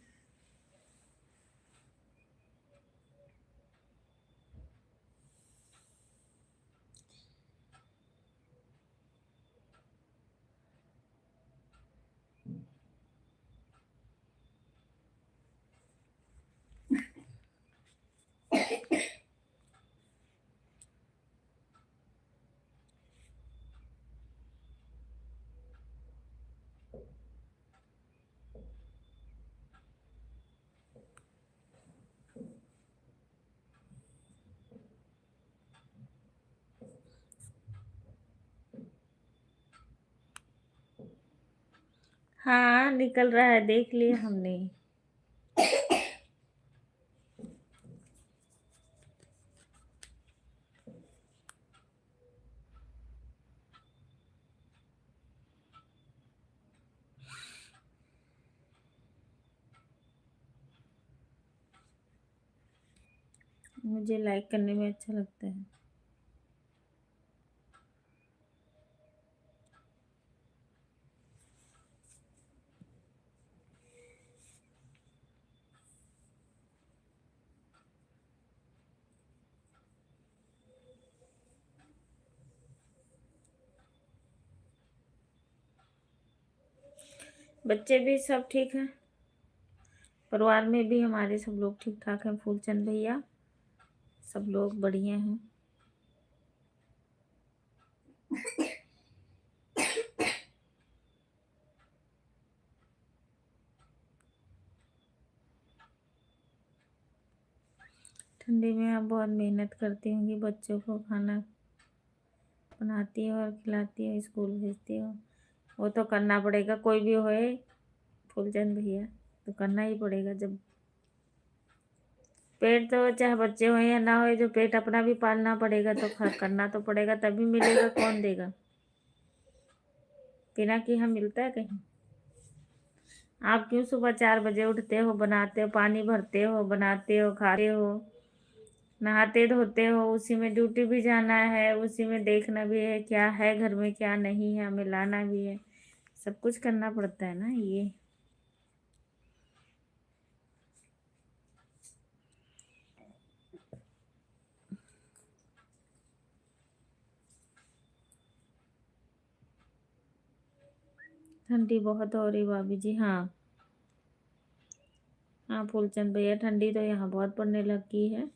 हाँ, निकल रहा है, देख लिया हमने। मुझे लाइक करने में अच्छा लगता है। बच्चे भी सब ठीक हैं, परिवार में भी हमारे सब लोग ठीक ठाक हैं। फूलचंद भैया सब लोग बढ़िया हैं। ठंडी में आप बहुत मेहनत करती होंगी, बच्चों को खाना बनाती हो और खिलाती हो, स्कूल भेजती हो। वो तो करना पड़ेगा, कोई भी होए फूलचंद भैया, तो करना ही पड़ेगा। जब पेट तो चाहे बच्चे हो या ना हो, जो पेट अपना भी पालना पड़ेगा तो करना तो पड़ेगा, तभी मिलेगा। कौन देगा? बिना कि हम मिलता है कहीं? आप क्यों सुबह 4 बजे उठते हो, बनाते हो, पानी भरते हो, बनाते हो, खाते हो, नहाते धोते हो, उसी में ड्यूटी भी जाना है, उसी में देखना भी है क्या है घर में क्या नहीं है, हमें लाना भी है, सब कुछ करना पड़ता है ना। ये ठंडी बहुत हो रही भाभी जी। हाँ हाँ फूलचंद भैया, ठंडी तो यहाँ बहुत पड़ने लगी है।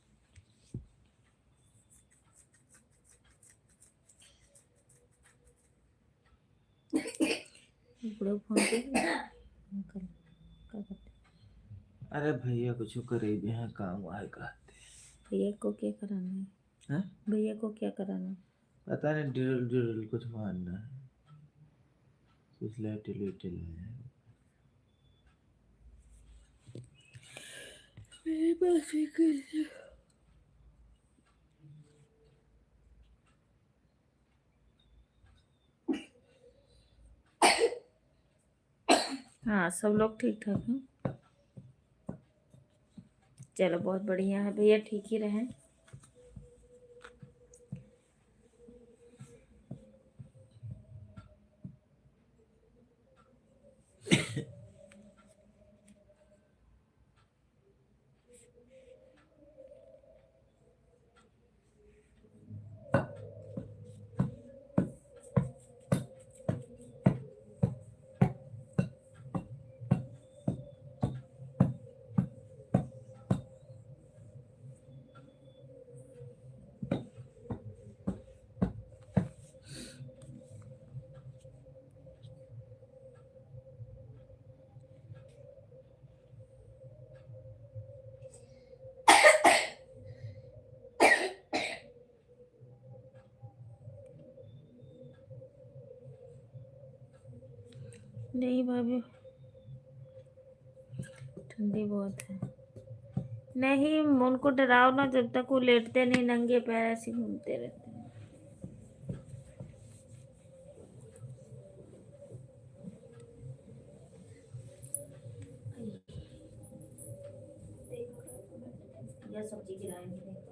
बड़े फोन पे अंकल क्या करते? अरे भैया कुछ करे भी हैं, काम आएगा। भैया को क्या कराना है? हैं? भैया को क्या कराना? पता नहीं, ड्रिल ड्रिल कुछ मारना है, कुछ लाइटिल वाइटिल है। मेरे पास एक हाँ सब लोग ठीक ठाक हैं। चलो बहुत बढ़िया है भैया, ठीक ही रहें। नहीं भाभी, ठंडी बहुत है। नहीं उनको डराओ ना, जब तक वो लेटते नहीं नंगे पैर ऐसे घूमते रहते हैं। या सब्जी गिराएंगे देखो।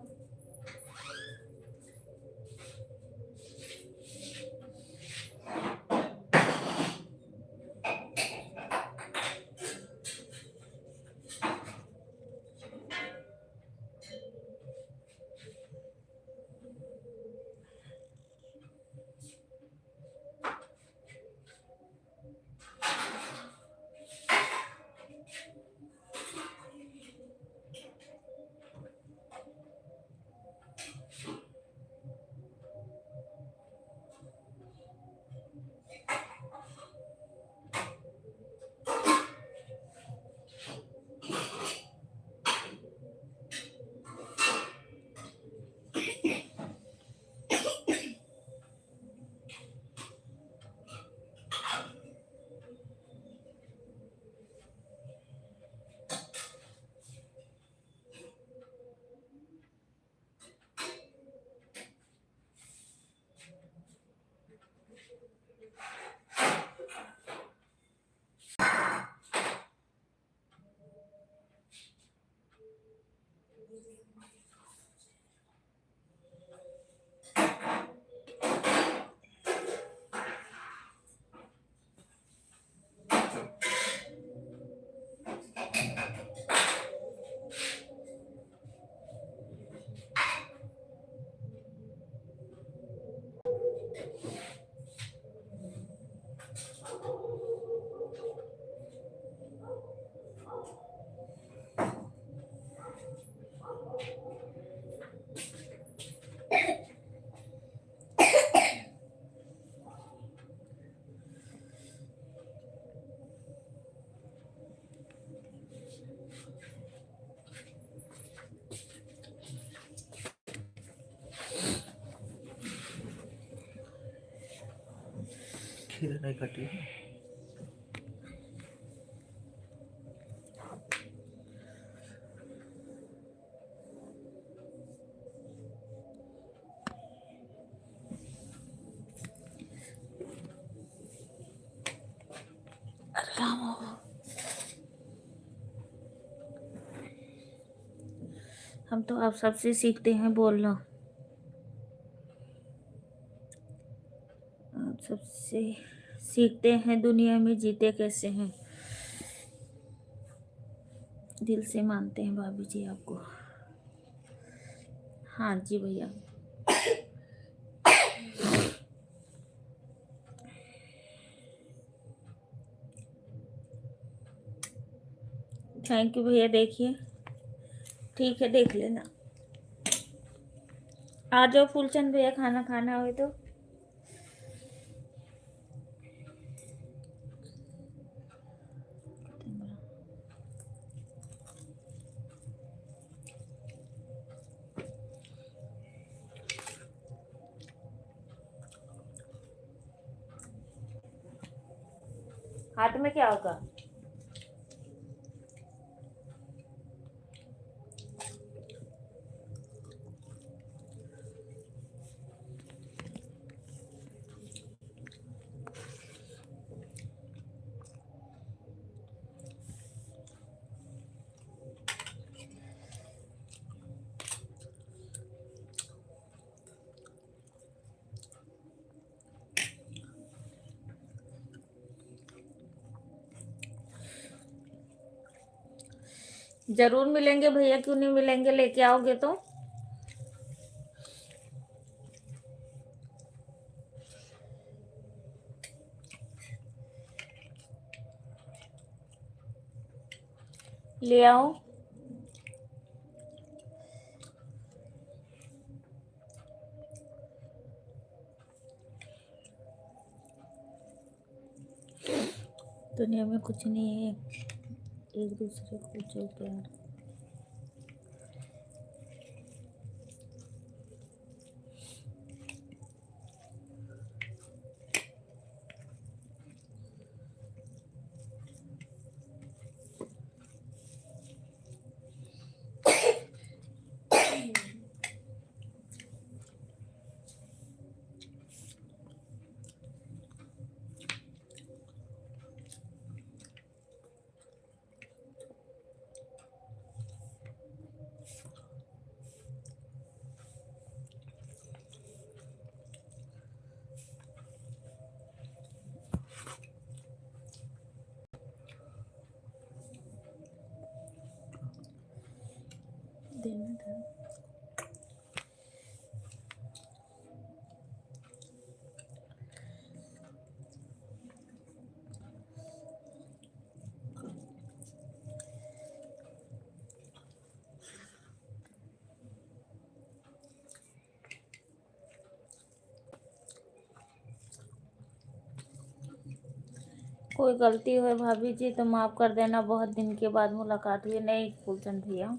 खीर नहीं कटी है। हम तो आप सबसे सीखते हैं बोलना, आप सबसे सीखते हैं दुनिया में जीते कैसे हैं। दिल से मानते हैं भाभी जी आपको। हाँ जी भैया। थैंक यू भैया। देखिए ठीक है, देख लेना। आ जाओ फूलचंद भैया, खाना खाना हो तो। हाथ में क्या होगा? जरूर मिलेंगे भैया, क्यों नहीं मिलेंगे, लेके आओगे तो। ले आओ। दुनिया में कुछ नहीं है, एक दूसरे को जो प्यार। देना था। कोई गलती हुई भाभी जी तो माफ कर देना, बहुत दिन के बाद मुलाकात हुई। नहीं फूलचंद भैया,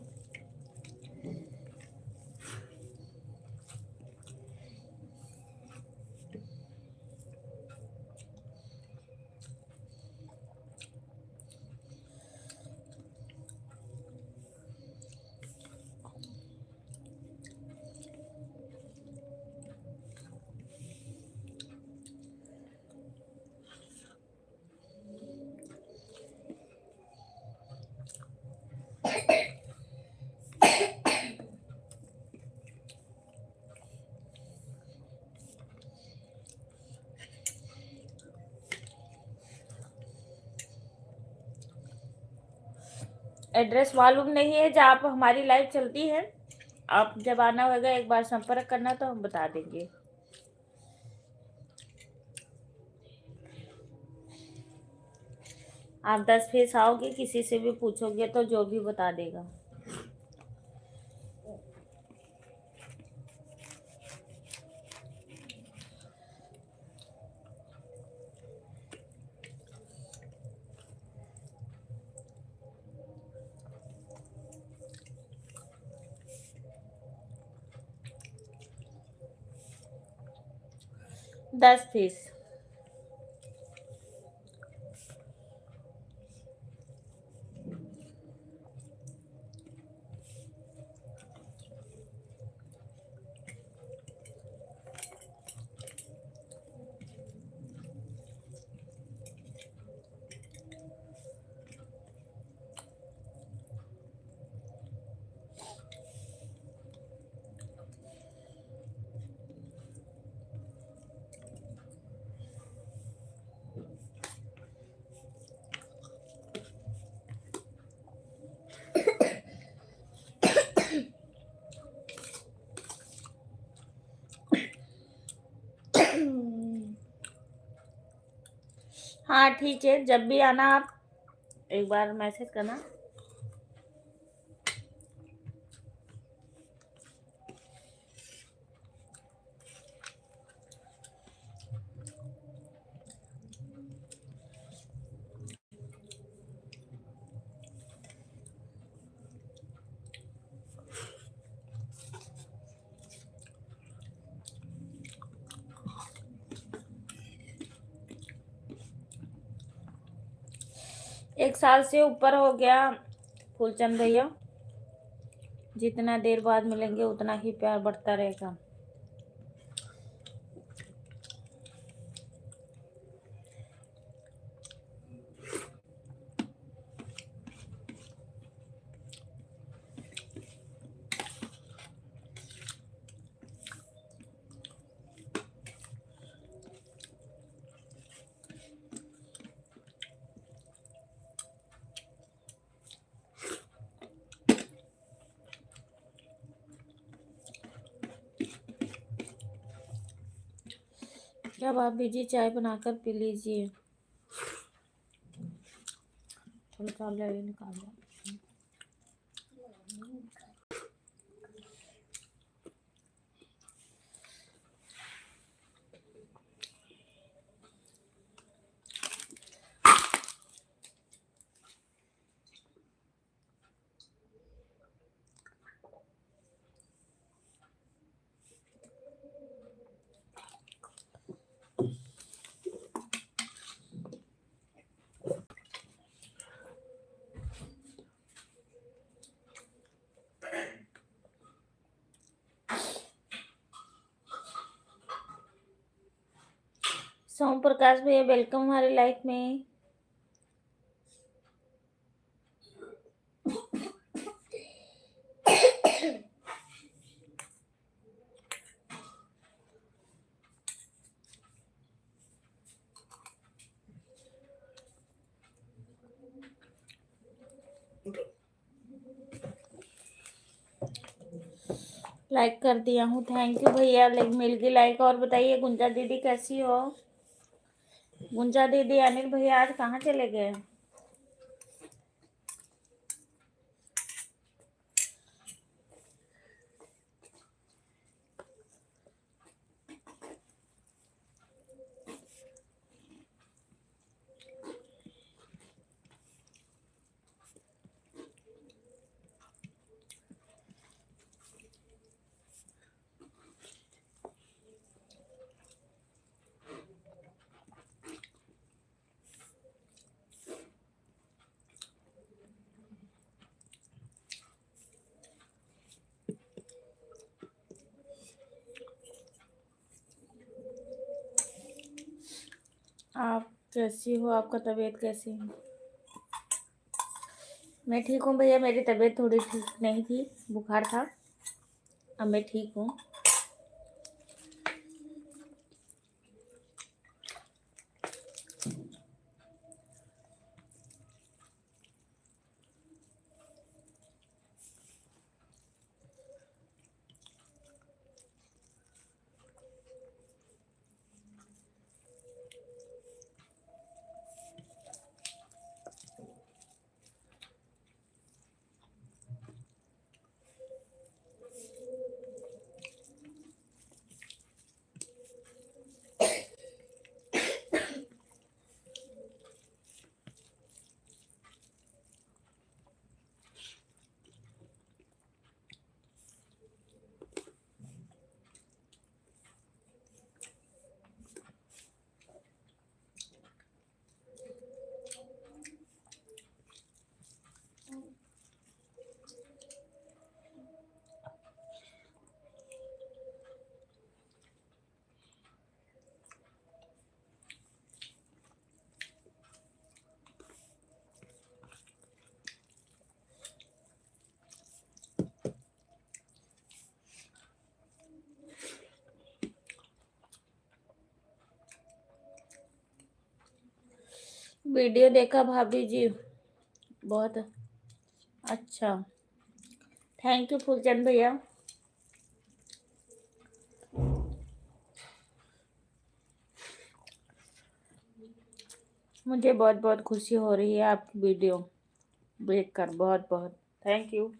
एड्रेस मालूम नहीं है जहाँ पर हमारी लाइव चलती है। आप जब आना होगा एक बार संपर्क करना तो हम बता देंगे। आप 10 फेस आओगे, किसी से भी पूछोगे तो जो भी बता देगा। दस फीस हाँ ठीक है, जब भी आना आप एक बार मैसेज करना। एक साल से ऊपर हो गया फूलचंद भैया। जितना देर बाद मिलेंगे उतना ही प्यार बढ़ता रहेगा। क्या भाभी जी, चाय बनाकर पी लीजिए। थोड़ा सा ले निकाल दो। सोम प्रकाश भैया वेलकम हमारे लाइफ में। लाइक कर दिया हूँ, थैंक यू भैया। मिल गई लाइक। और बताइए गुंजा दीदी कैसी हो? गुंजा दीदी अनिल भैया आज कहाँ चले गए? आप कैसी हो? आपका तबीयत कैसी है? मैं ठीक हूँ भैया, मेरी तबीयत थोड़ी ठीक नहीं थी, बुखार था। अब मैं ठीक हूँ। वीडियो देखा भाभी जी, बहुत अच्छा। थैंक यू फूलचंद भैया। मुझे बहुत बहुत खुशी हो रही है आपकी वीडियो देखकर, बहुत बहुत थैंक यू।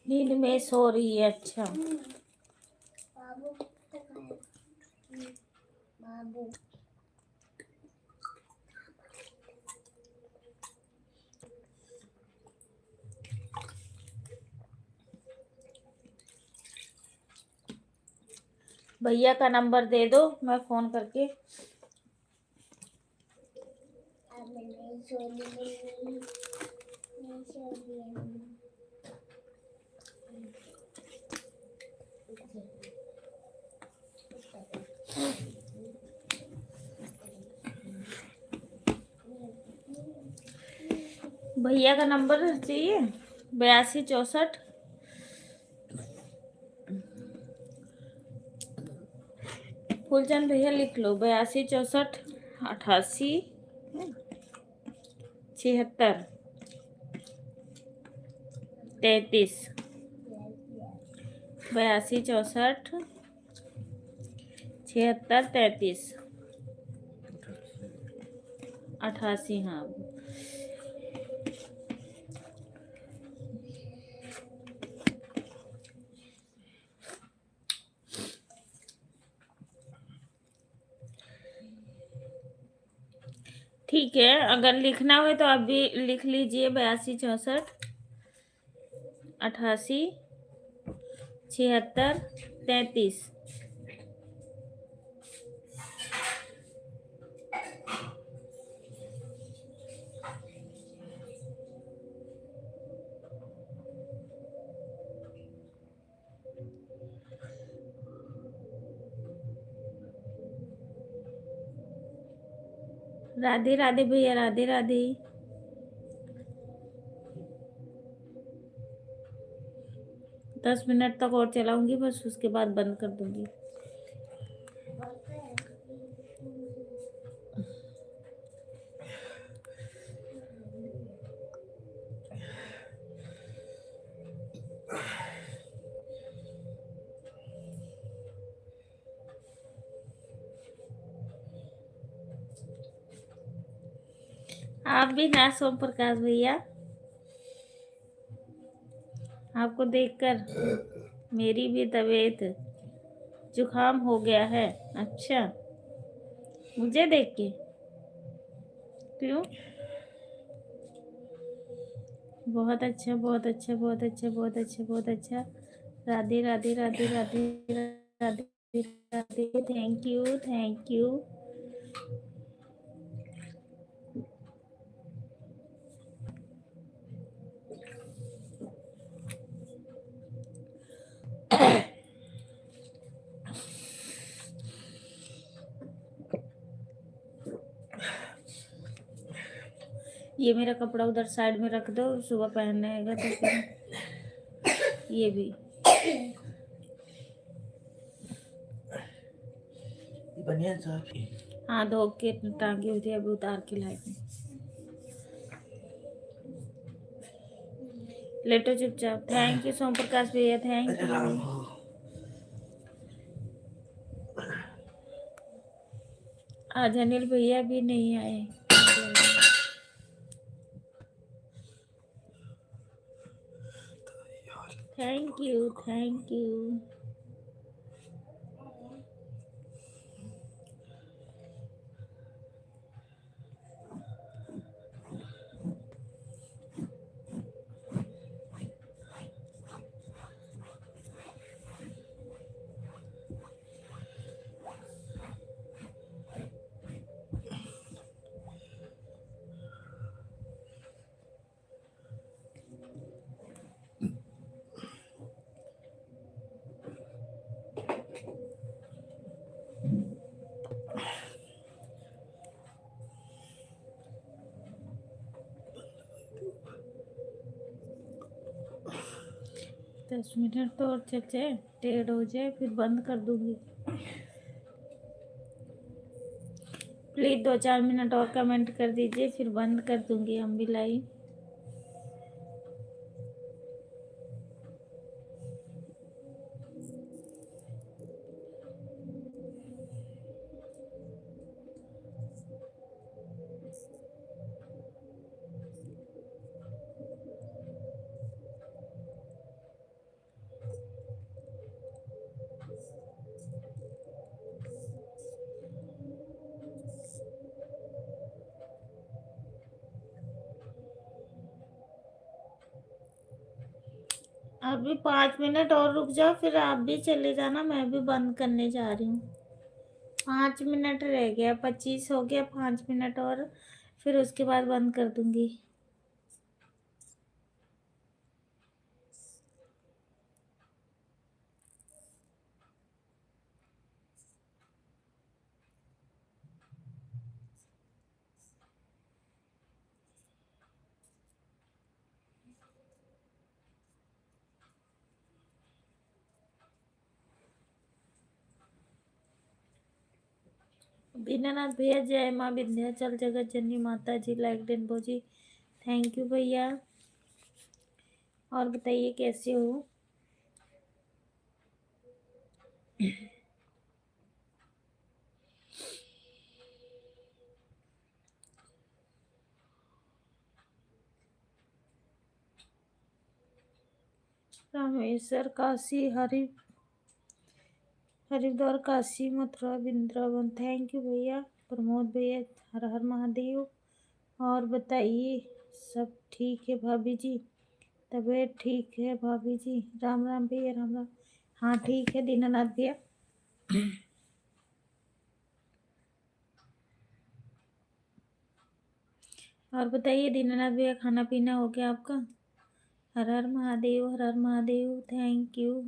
नींद में सो रही है, अच्छा। बाबू तक है। बाबू भैया का नंबर दे दो, मैं फोन करके। अब नहीं सोनी नहीं सोनी। भैया का नंबर चाहिए 8264। फुलचंद भैया लिख लो 8264 88 76 33। 8264 76 33 88। हाँ, ठीक है। अगर लिखना हो तो आप भी लिख लीजिए 8264 88 76 33। राधे राधे भैया, राधे राधे। 10 मिनट तक और चलाऊंगी, बस उसके बाद बंद कर दूंगी। आप भी ना सोम प्रकाश भैया, आपको देखकर मेरी भी तबीयत जुकाम हो गया है। अच्छा, मुझे देख के क्यों? बहुत अच्छा, बहुत अच्छा, बहुत अच्छा, बहुत अच्छा, बहुत अच्छा। Radhe Radhe Radhe Radhe Radhe Radhe. Thank you, thank you. ये मेरा कपड़ा उधर साइड में रख दो, सुबह पहनने आएगा तो फिर ये भी। बनियान साहब हाँ, धो के टांगी हुई थी, अभी उतार के लाई हूँ। लेटो चुपचाप। थैंक यू सोम प्रकाश भैया, थैंक अरे राम यू। हो। आज अनिल भैया भी नहीं आए। Thank you, thank you. 10 minute तो और चल जाए, 1:30 हो जाए, फिर बंद कर दूंगी। प्लीज़ 2-4 मिनट और कमेंट कर दीजिए, फिर बंद कर दूंगी हम भी लाइव। अभी 5 मिनट और रुक जाओ, फिर आप भी चले जाना, मैं भी बंद करने जा रही हूँ। 5 मिनट रह गया, 25 हो गया, 5 मिनट और, फिर उसके बाद बंद कर दूंगी। दीनानाथ भैया, जय माँ विंध्याचल जगत जननी माता जी, लाइक डेनबो जी, थैंक यू भैया। और बताइए कैसे हो? रामेश्वर, काशी, हरिद्वार, काशी, मथुरा, वृंदावन, थैंक यू भैया। प्रमोद भैया, हर हर महादेव। और बताइए, सब ठीक है भाभी जी? तबीयत ठीक है भाभी जी? राम राम भैया, राम राम। हाँ ठीक है दीनानाथ भैया। और बताइए दीनानाथ भैया, खाना पीना हो गया आपका? हर हर महादेव, हर हर महादेव, थैंक यू।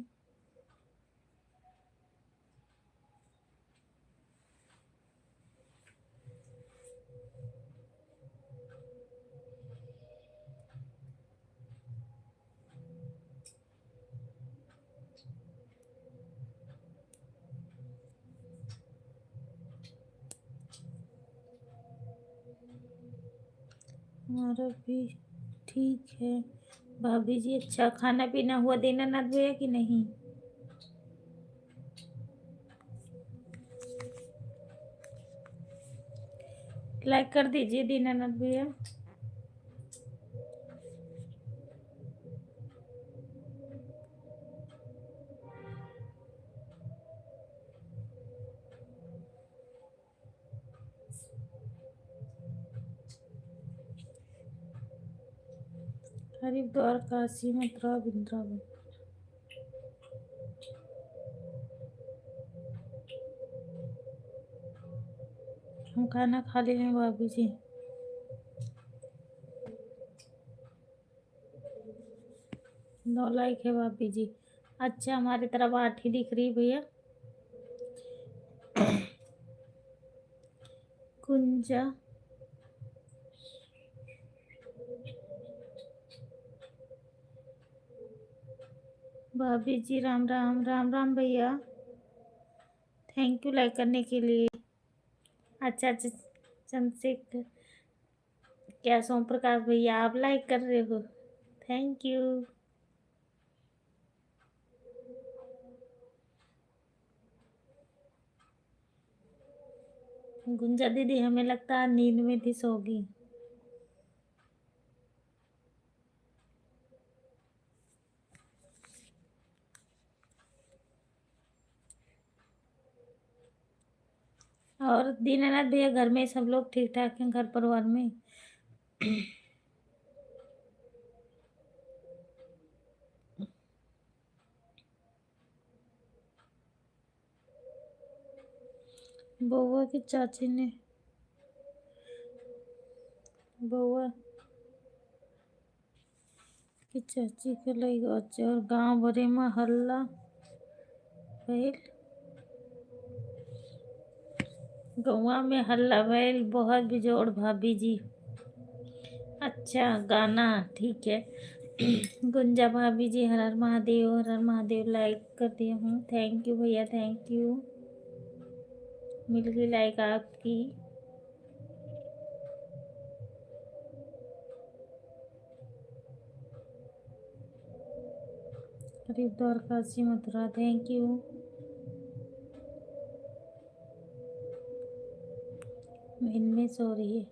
हमारा भी ठीक है भाभी जी। अच्छा, खाना पीना हुआ दीनानाथ भैया कि नहीं? लाइक कर दीजिए दीनानाथ भैया। हरिद्वार, काशी, मथुरा, वृंदावन। हम खाना खा लिए हैं भाभी जी। नो लाइक है भाभी जी। अच्छा, हमारी तरफ 8 ही दिख रही है भैया। कुंजा, भाभी जी, राम राम। राम राम भैया, थैंक यू लाइक करने के लिए। अच्छा अच्छा, चंद्रशेखर, क्या सोम प्रकाश भैया आप लाइक कर रहे हो? Thank you. गुंजा दीदी, हमें लगता है नींद में थी, सोगी। और दीनानाथ भैया, घर में सब लोग ठीक ठाक हैं, घर परिवार में? बउआ की चाची ने, बउआ की चाची के लई अच्छा, और गांव भरे में हल्ला भइल। गौवा में हल्ला भइल बहुत बिजोड़ भाभी जी। अच्छा, गाना ठीक है। गुंजा भाभी जी, हर हर महादेव, हर हर महादेव। लाइक कर दिया हूँ, थैंक यू भैया, थैंक यू। मिल गई लाइक आपकी। Haridwar Kashi Mathura, thank you. नींद में सो रही है,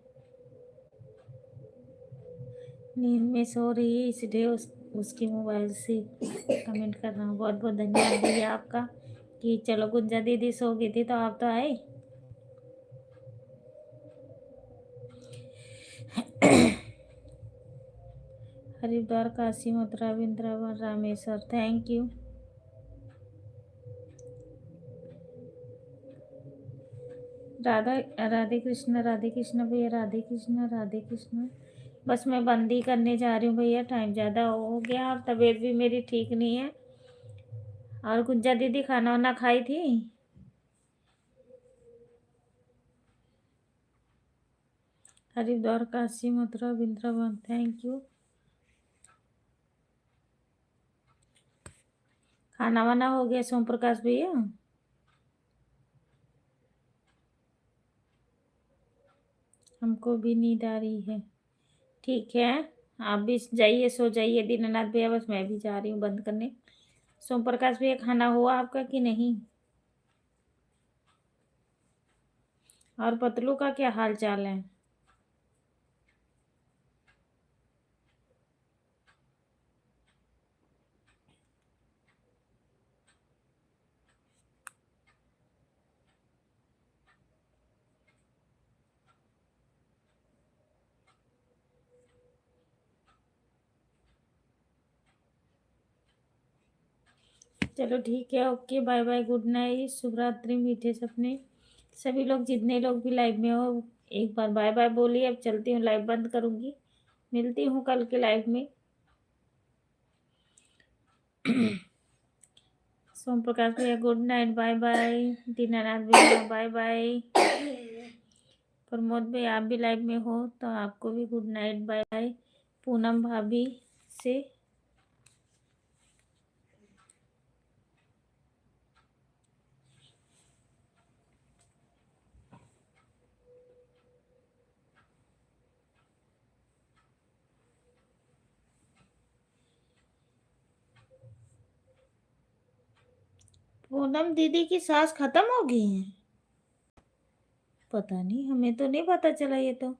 नींद में सो रही है, इसलिए उसकी मोबाइल से कमेंट कर रहा हूँ। बहुत बहुत धन्यवाद भैया आपका कि चलो गुंजा दीदी सो गई थी तो आप तो आए। Haridwar Kashi Mathura Vrindavan Rameshwar, thank you. राधे कृष्ण भैया, राधे कृष्ण। बस मैं बंद ही करने जा रही हूँ भैया, टाइम ज़्यादा हो गया और तबीयत भी मेरी ठीक नहीं है। और गुंजा दीदी खाना वाना खाई थी? Haridwar Kashi Mathura Vrindavan, thank you. खाना वाना हो गया सोम प्रकाश भैया? हमको भी नींद आ रही है। ठीक है, आप भी जाइए, सो जाइए दीनानाथ भैया, बस मैं भी जा रही हूँ बंद करने। सोम प्रकाश भैया खाना हुआ आपका कि नहीं? और पतलू का क्या हाल चाल है? चलो ठीक है, okay, bye bye, good night, शुभ रात्रि, मीठे सपने। सभी लोग, जितने लोग भी लाइव में हो, एक बार बाय बाय बोलिए। अब चलती हूँ, लाइव बंद करूँगी, मिलती हूँ कल के लाइव में। सोम प्रकाश भैया good night, bye bye. Dinanath भैया बाय बाय। प्रमोद भाई आप भी लाइव में हो तो आपको भी good night, bye bye. Poonam भाभी से पूनम दीदी की सांस खत्म हो गई है? पता नहीं, हमें तो नहीं पता चला ये तो।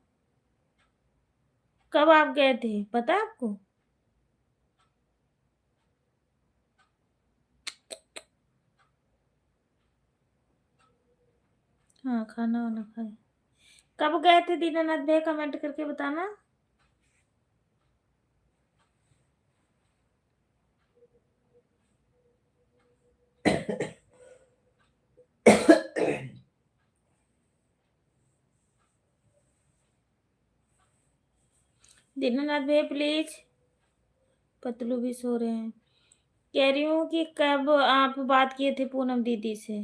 कब आप गए थे, पता है आपको? हाँ, खाना वाना खाए। कब गए थे दीनानाथ भैया, कमेंट करके बताना। दीनानाथ भैया प्लीज। पतलू भी सो रहे हैं। कह रही हूँ कि कब आप बात किए थे पूनम दीदी से।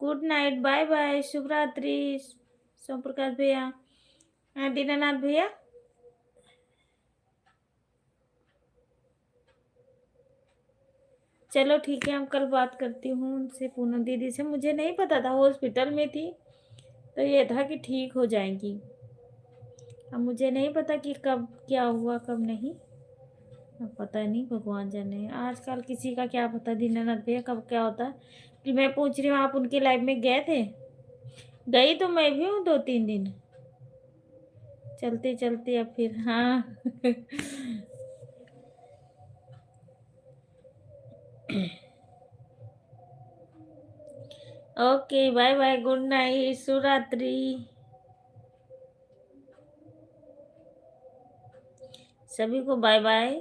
गुड नाइट, बाय बाय, शुभ रात्रि। सोम प्रकाश भैया, दीनानाथ भैया। चलो ठीक है, हम कल बात करती हूँ उनसे, पूनम दीदी से। मुझे नहीं पता था, हॉस्पिटल में थी तो ये था कि ठीक हो जाएंगी। अब मुझे नहीं पता कि कब क्या हुआ कब नहीं, अब पता नहीं, भगवान जाने। आजकल किसी का क्या पता दीनानाथ भैया कब क्या होता है। कि मैं पूछ रही हूँ, आप उनकी लाइफ में गए थे? गई तो मैं भी हूँ 2-3 दिन। चलते चलते अब फिर, हाँ। Okay, bye bye, good night, शुभ रात्रि। सभी को बाय बाय।